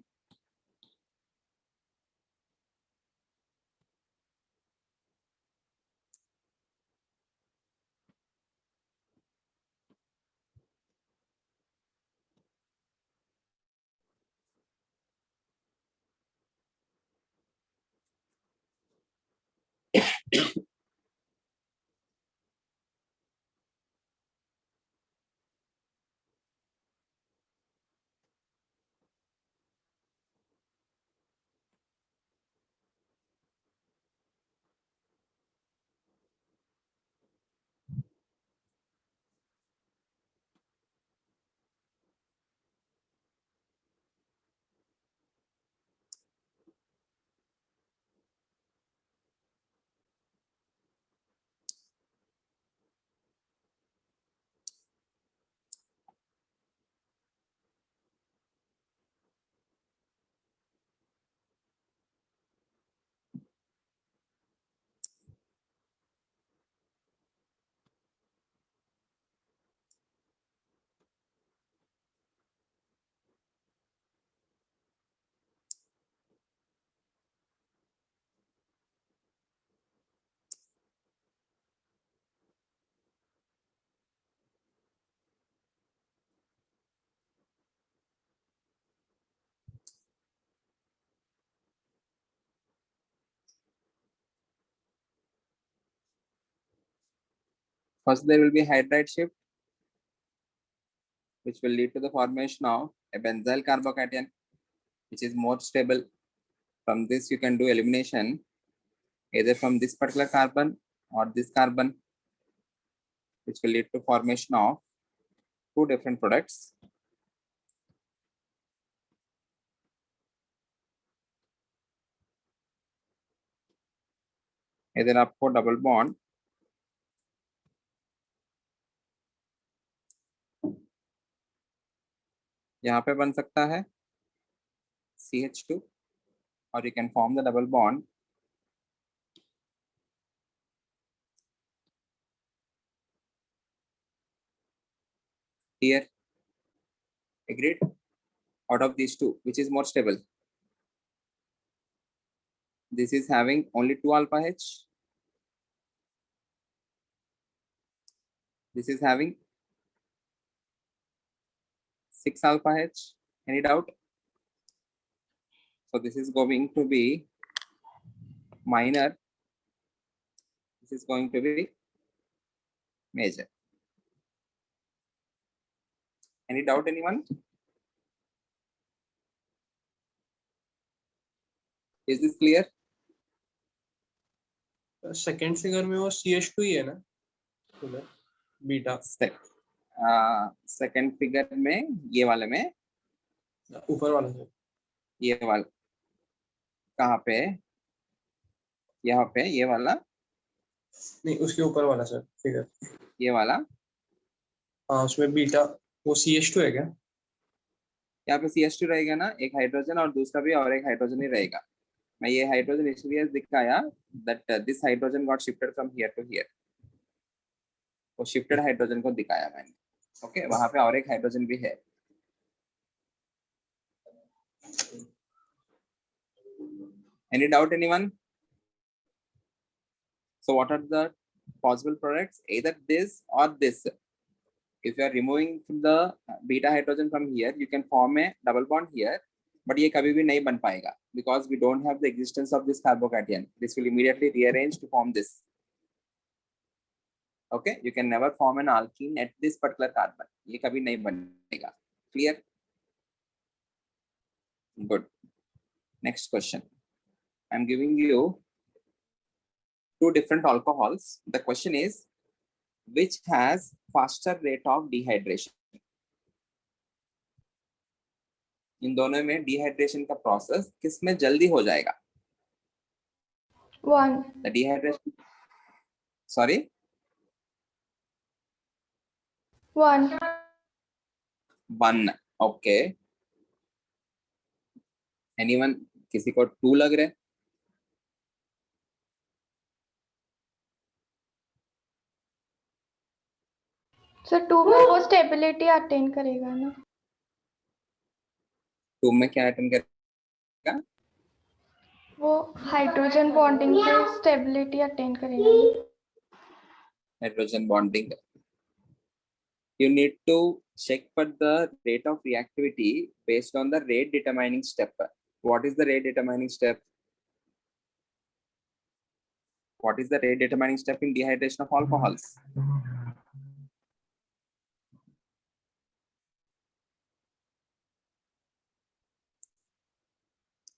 A: First, there will be hydride shift, which will lead to the formation of a benzyl carbocation, which is more stable. From this, you can do elimination either from this particular carbon or this carbon, which will lead to formation of two different products. इधर आपको double bond यहाँ पे बन सकता है CH2, or you can form the double bond here. Agreed? Out of these two, which is more stable? This is having only 2 alpha H. This is having 6 alpha H. Any doubt? So this is going to be minor. This is going to be major. Any doubt, anyone? Is this clear?
F: Second figure में वो CH2 ही है ना, beta
A: second figure में ये वाले में
F: ऊपर वाला है,
A: ये वाला कहाँ पे? यहाँ पे ये वाला
F: नहीं उसके ऊपर वाला सर फिगर,
A: ये वाला
F: हाँ उसमें बीटा वो CH2 है क्या?
A: यहाँ पे CH2 रहेगा ना, एक हाइड्रोजन और दूसरा भी और एक हाइड्रोजन ही रहेगा. मैं ये हाइड्रोजन इसलिए दिखाया that this hydrogen got shifted from here to here. वो शिफ्टेड हाइड्रोजन को दिखाया मैंने. ओके वहां पे और एक हाइड्रोजन भी है. Any doubt, anyone? So what are the possible products? Either this or this. If you are removing the beta hydrogen from here, you can form a double bond here, but ये कभी भी नहीं बन पाएगा because we don't have the existence of this carbocation. This will immediately rearrange to form this. Okay, you can never form an alkene at this particular carbon. ये कभी नहीं बनेगा. Clear? Good. Next question. I'm giving you two different alcohols. The question is, which has faster rate of dehydration? इन दोनों में dehydration का process किसमें जल्दी हो जाएगा?
D: 1.
A: The dehydration. Sorry.
D: 1.
A: 1. Okay. Anyone? किसी को 2 लग रहा है?
D: सर 2 में वो स्टेबिलिटी अटेन करेगा ना.
A: 2 में क्या अटेंड करेगा?
D: वो हाइड्रोजन बॉन्डिंग से स्टेबिलिटी अटेन करेगा।
A: Hydrogen bonding. You need to check for the rate of reactivity based on the rate determining step. What is the rate determining step? What is the rate determining step in dehydration of alcohols?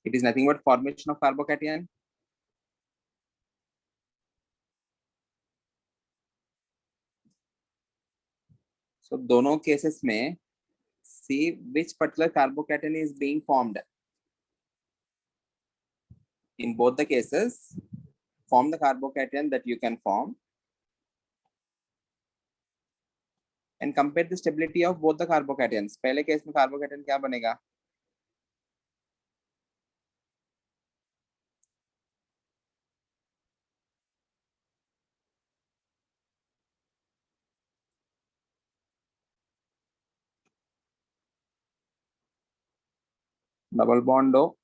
A: It is nothing but formation of carbocation. So दोनों cases में see which particular carbocation is being formed. In both the cases, form the carbocation that you can form and compare the stability of both the carbocations. पहले case में carbocation क्या बनेगा? Double bond हो,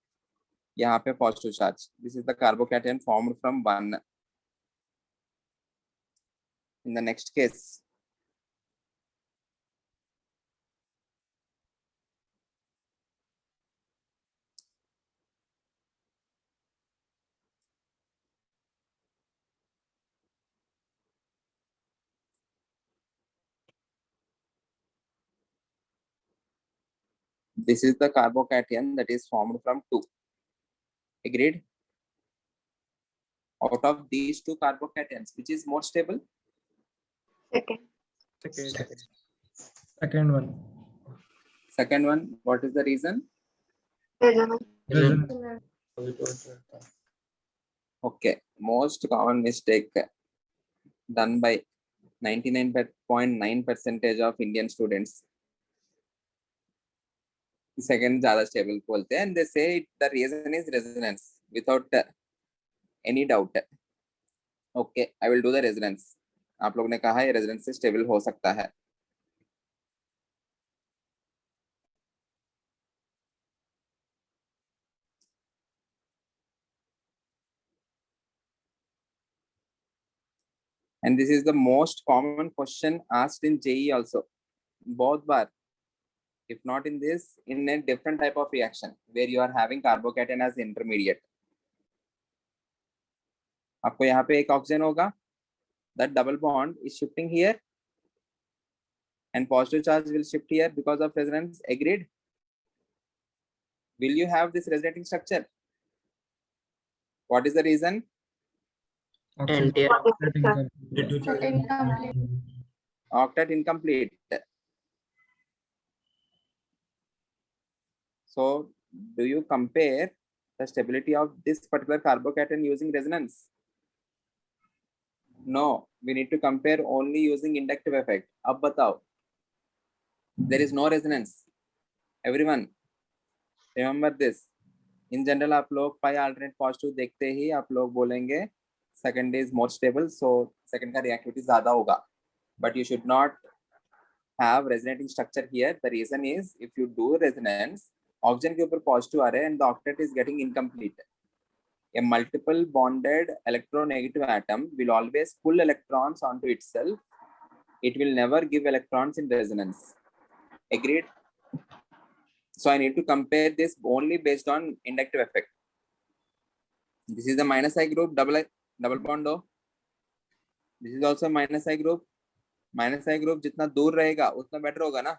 A: यहाँ पे positive charge. This is the carbocation formed from 1. In the next case this is the carbocation that is formed from 2. Agreed? Out of these two carbocations, which is more stable?
G: Second.
C: Second one.
A: Second one. What is the reason?
C: Resonance.
A: Okay. Most common mistake done by 99.9% of Indian students. Second ज्यादा stable बोलते हैं, and they say the reason is resonance without any doubt. Okay, I will do the resonance. आप लोग ने कहा है resonance से stable हो सकता है. And this is the most common question asked in JEE also. बहुत बार, if not in this, in a different type of reaction where you are having carbocation as intermediate. आपको यहाँ पे एक ऑक्सीजन होगा, that double bond is shifting here and positive charge will shift here because of resonance. Agreed? Will you have this resonating structure? What is the reason?
C: Oxygen.
D: Incomplete.
A: Octet incomplete. So do you compare the stability of this particular carbocation using resonance? No, we need to compare only using inductive effect. अब बताओ, there is no resonance. Everyone, remember this. In general, आप लोग pi alternate positive देखते ही आप लोग बोलेंगे second is more stable, so second का reactivity ज़्यादा होगा. But you should not have resonating structure here. The reason is if you do resonance, oxygen के ऊपर positive आ रहे हैं and the octet is getting incomplete. A multiple bonded electronegative atom will always pull electrons onto itself. It will never give electrons in resonance. Agreed? So I need to compare this only based on inductive effect. This is the minus I group, double bond हो. This is also minus I group. Minus I group जितना दूर रहेगा उतना better होगा ना.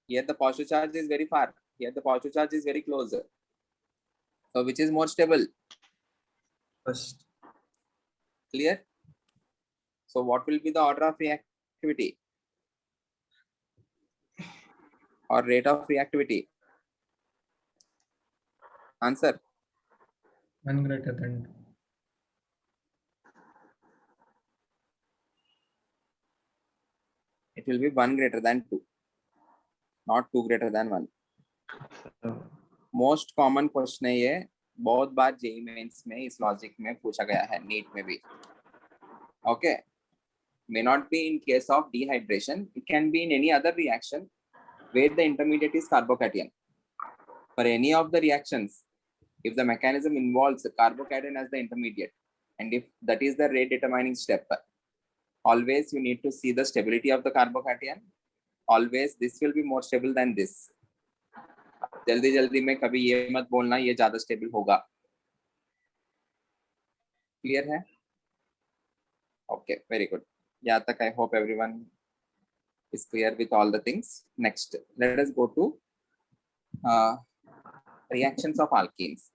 A: Here the positive charge is very far. Here the positive charge is very close. So which is more stable?
C: First.
A: Clear? So what will be the order of reactivity or rate of reactivity? Answer.
C: 1 greater than 2.
A: It will be 1 greater than 2, not 2 greater than 1. Most common question है ये, बहुत बार JEE mains में इस logic में पूछा गया है, NEET में भी. Okay, may not be in case of dehydration, it can be in any other reaction where the intermediate is carbocation. For any of the reactions, if the mechanism involves carbocation as the intermediate, and if that is the rate determining step, always you need to see the stability of the carbocation. Always this will be more stable than this. जल्दी जल्दी में कभी ये मत बोलना ये ज्यादा stable होगा. क्लियर है? Okay, very good. यहाँ तक I hope everyone is clear with all the things. Next, let us go to reactions of alkenes.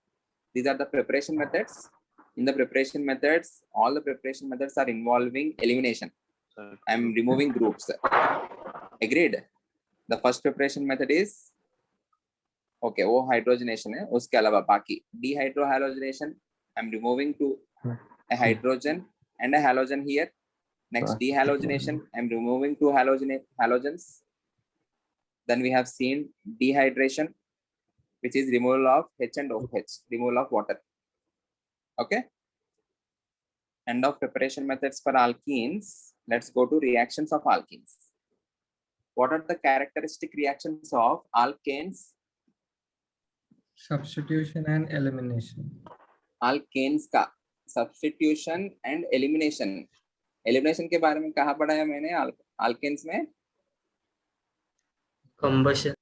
A: These are the preparation methods. In the preparation methods, all the preparation methods are involving elimination. I am removing groups. Agreed? The first preparation method is okay, वो hydrogenation है. उसके अलावा बाकी dehydrohalogenation. I am removing a hydrogen and a halogen here. Next, dehalogenation. I am removing two halogens. Then we have seen dehydration, which is removal of H and OH, removal of water. Okay. End of preparation methods for alkenes. Let's go to reactions of alkenes. What are the characteristic reactions of alkanes?
C: Substitution and elimination.
A: Alkanes का substitution and elimination. Elimination के बारे में कहाँ पढ़ा है मैंने alkanes में?
E: combustion,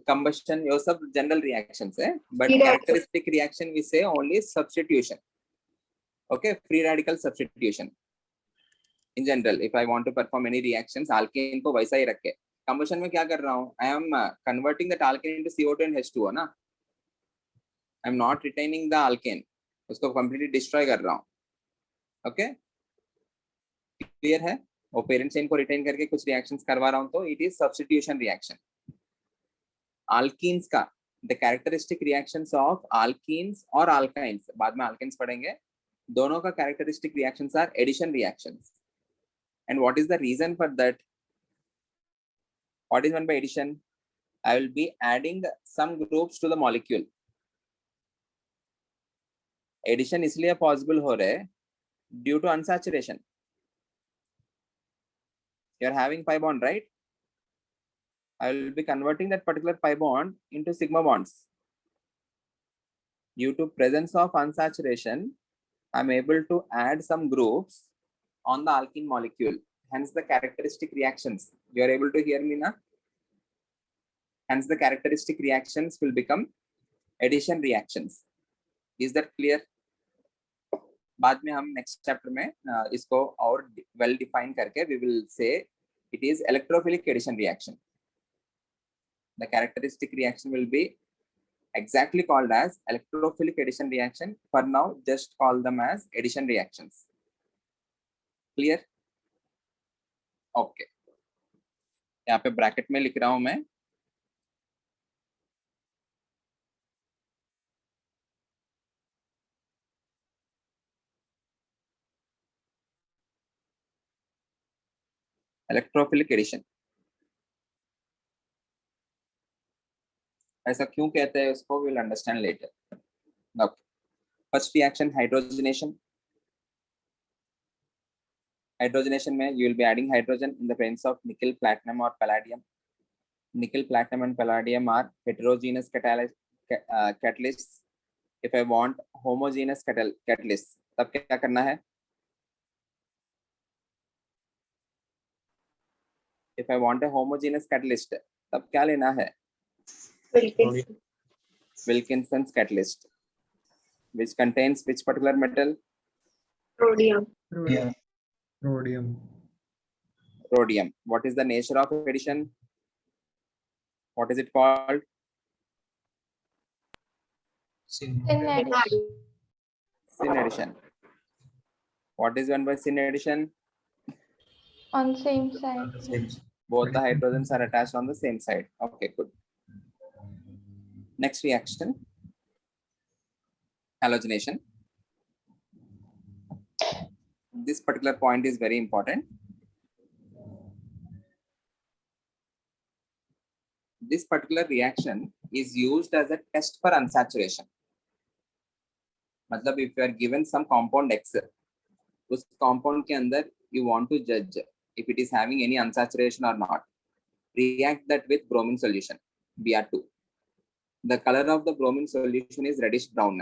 A: Combustion, ये सब general reactions है. But characteristic reaction we say only substitution. Okay, free radical substitution. In general, if I want to perform any reactions, alkane को वैसा ही रखे. Combustion में क्या कर रहा हूँ? I am converting that alkane into CO2 and H2O ना. I am not retaining the alkane. उसको completely destroy कर रहा हूँ. Okay? Clear है? और parent chain को retain करके कुछ reactions करवा रहा हूँ तो it is substitution reaction. Alkenes का the characteristic reactions of alkenes or alkynes, बाद में alkenes पढ़ेंगे. दोनों का characteristic reactions are addition reactions. And what is the reason for that? What is meant by addition? I will be adding some groups to the molecule. Addition इसलिए possible हो रहा है due to unsaturation. You are having pi bond, right? I will be converting that particular pi bond into sigma bonds. Due to presence of unsaturation, I am able to add some groups on the alkene molecule. Hence the characteristic reactions. You are able to hear me now? Hence the characteristic reactions will become addition reactions. Is that clear? बाद में हम next chapter में इसको और well define करके we will say it is electrophilic addition reaction. The characteristic reaction will be exactly called as electrophilic addition reaction. For now, just call them as addition reactions. Clear? Okay. यहाँ पे bracket में लिख रहा हूँ मैं. Electrophilic addition. ऐसा क्यों कहते हैं उसको we'll understand later. Okay. First reaction, hydrogenation. Hydrogenation में you will be adding hydrogen in the presence of nickel, platinum or palladium. Nickel, platinum and palladium are heterogeneous catalysts. If I want homogeneous catalysts, तब क्या करना है? If I want a homogeneous catalyst, तब क्या लेना है? Wilkinson's catalyst, which contains which particular metal?
G: Rhodium.
A: Rhodium. What is the nature of addition? What is it called?
D: Syn addition.
A: Syn addition. What is meant by syn addition?
D: On same side.
A: Both the hydrogens are attached on the same side. Okay, good. Next reaction, halogenation. This particular point is very important. This particular reaction is used as a test for unsaturation. मतलब if you are given some compound X, उस compound के अंदर you want to judge if it is having any unsaturation or not. react that with bromine solution, Br2. The color of the bromine solution is reddish brown.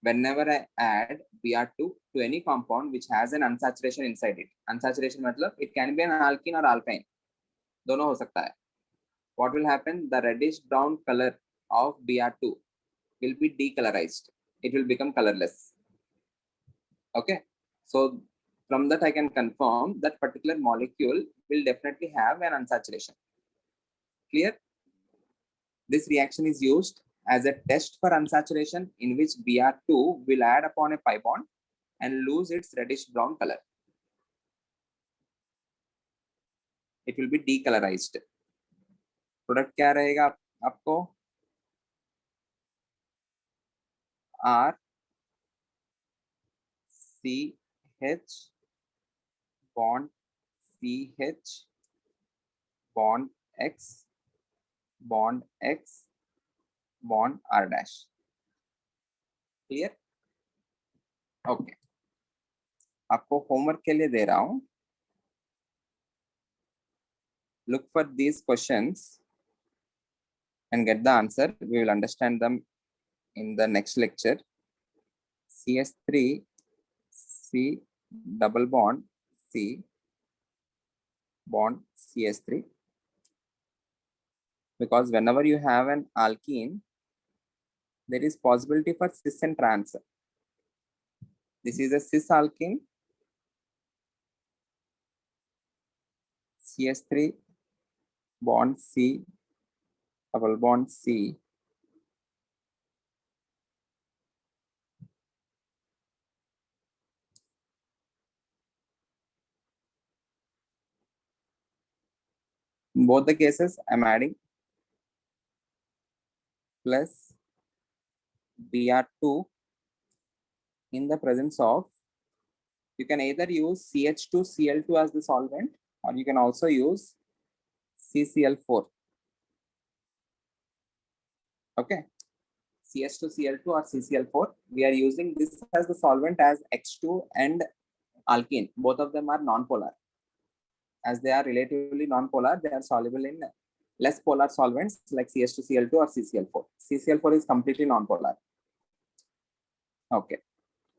A: Whenever I add Br2 to any compound which has an unsaturation inside it, unsaturation मतलब it can be an alkene or alkyne, दोनों हो सकता है. What will happen? The reddish brown color of Br2 will be decolorized. It will become colorless. Okay, so from that I can confirm that particular molecule will definitely have an unsaturation. Clear? This reaction is used as a test for unsaturation, in which Br2 will add upon a pi bond and lose its reddish brown color. It will be decolorized. Product क्या रहेगा आपको? R CH bond CH bond X bond X bond R dash. Clear? Okay. आपको homework के लिए दे रहा हूं. Look for these questions and get the answer. We will understand them in the next lecture. CS3 C double bond C bond CS3. Because whenever you have an alkene, there is possibility for cis and trans. This is a cis alkene. CS3 bond C double bond C. In both the cases, I'm adding plus Br2 in the presence of, you can either use CH2Cl2 as the solvent, or you can also use CCl4. Okay, CH2Cl2 or CCl4. We are using this as the solvent as H2 and alkene. Both of them are non-polar. As they are relatively non-polar, they are soluble in less polar solvents like CH2Cl2 or CCl4. CCl4 is completely non-polar. Okay,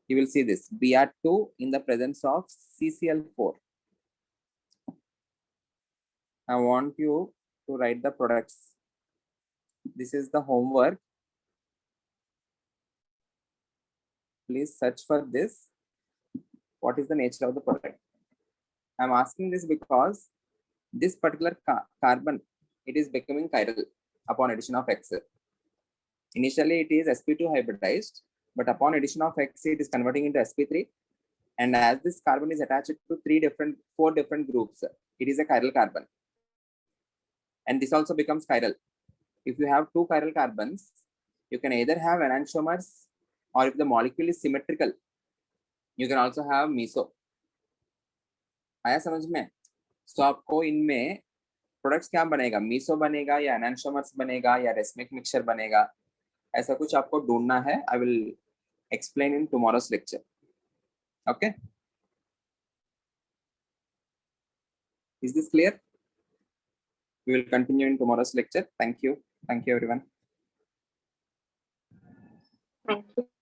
A: you will see this Br2 in the presence of CCl4. I want you to write the products. This is the homework. Please search for this. What is the nature of the product? I'm asking this because this particular carbon, it is becoming chiral upon addition of X. Initially, it is sp2 hybridized, but upon addition of X, it is converting into sp3. And as this carbon is attached to 4 different groups, it is a chiral carbon. And this also becomes chiral. If you have 2 chiral carbons, you can either have enantiomers, or if the molecule is symmetrical, you can also have meso. आया समझ में? तो आपको इनमें products क्या बनेगा? मीसो बनेगा या एनांटियोमर्स बनेगा या रेसमिक मिक्सचर बनेगा, ऐसा कुछ आपको ढूंढना है. I will explain in tomorrow's lecture. Okay, is this clear? We will continue in tomorrow's lecture. Thank you. Thank you, everyone.
G: Thank you.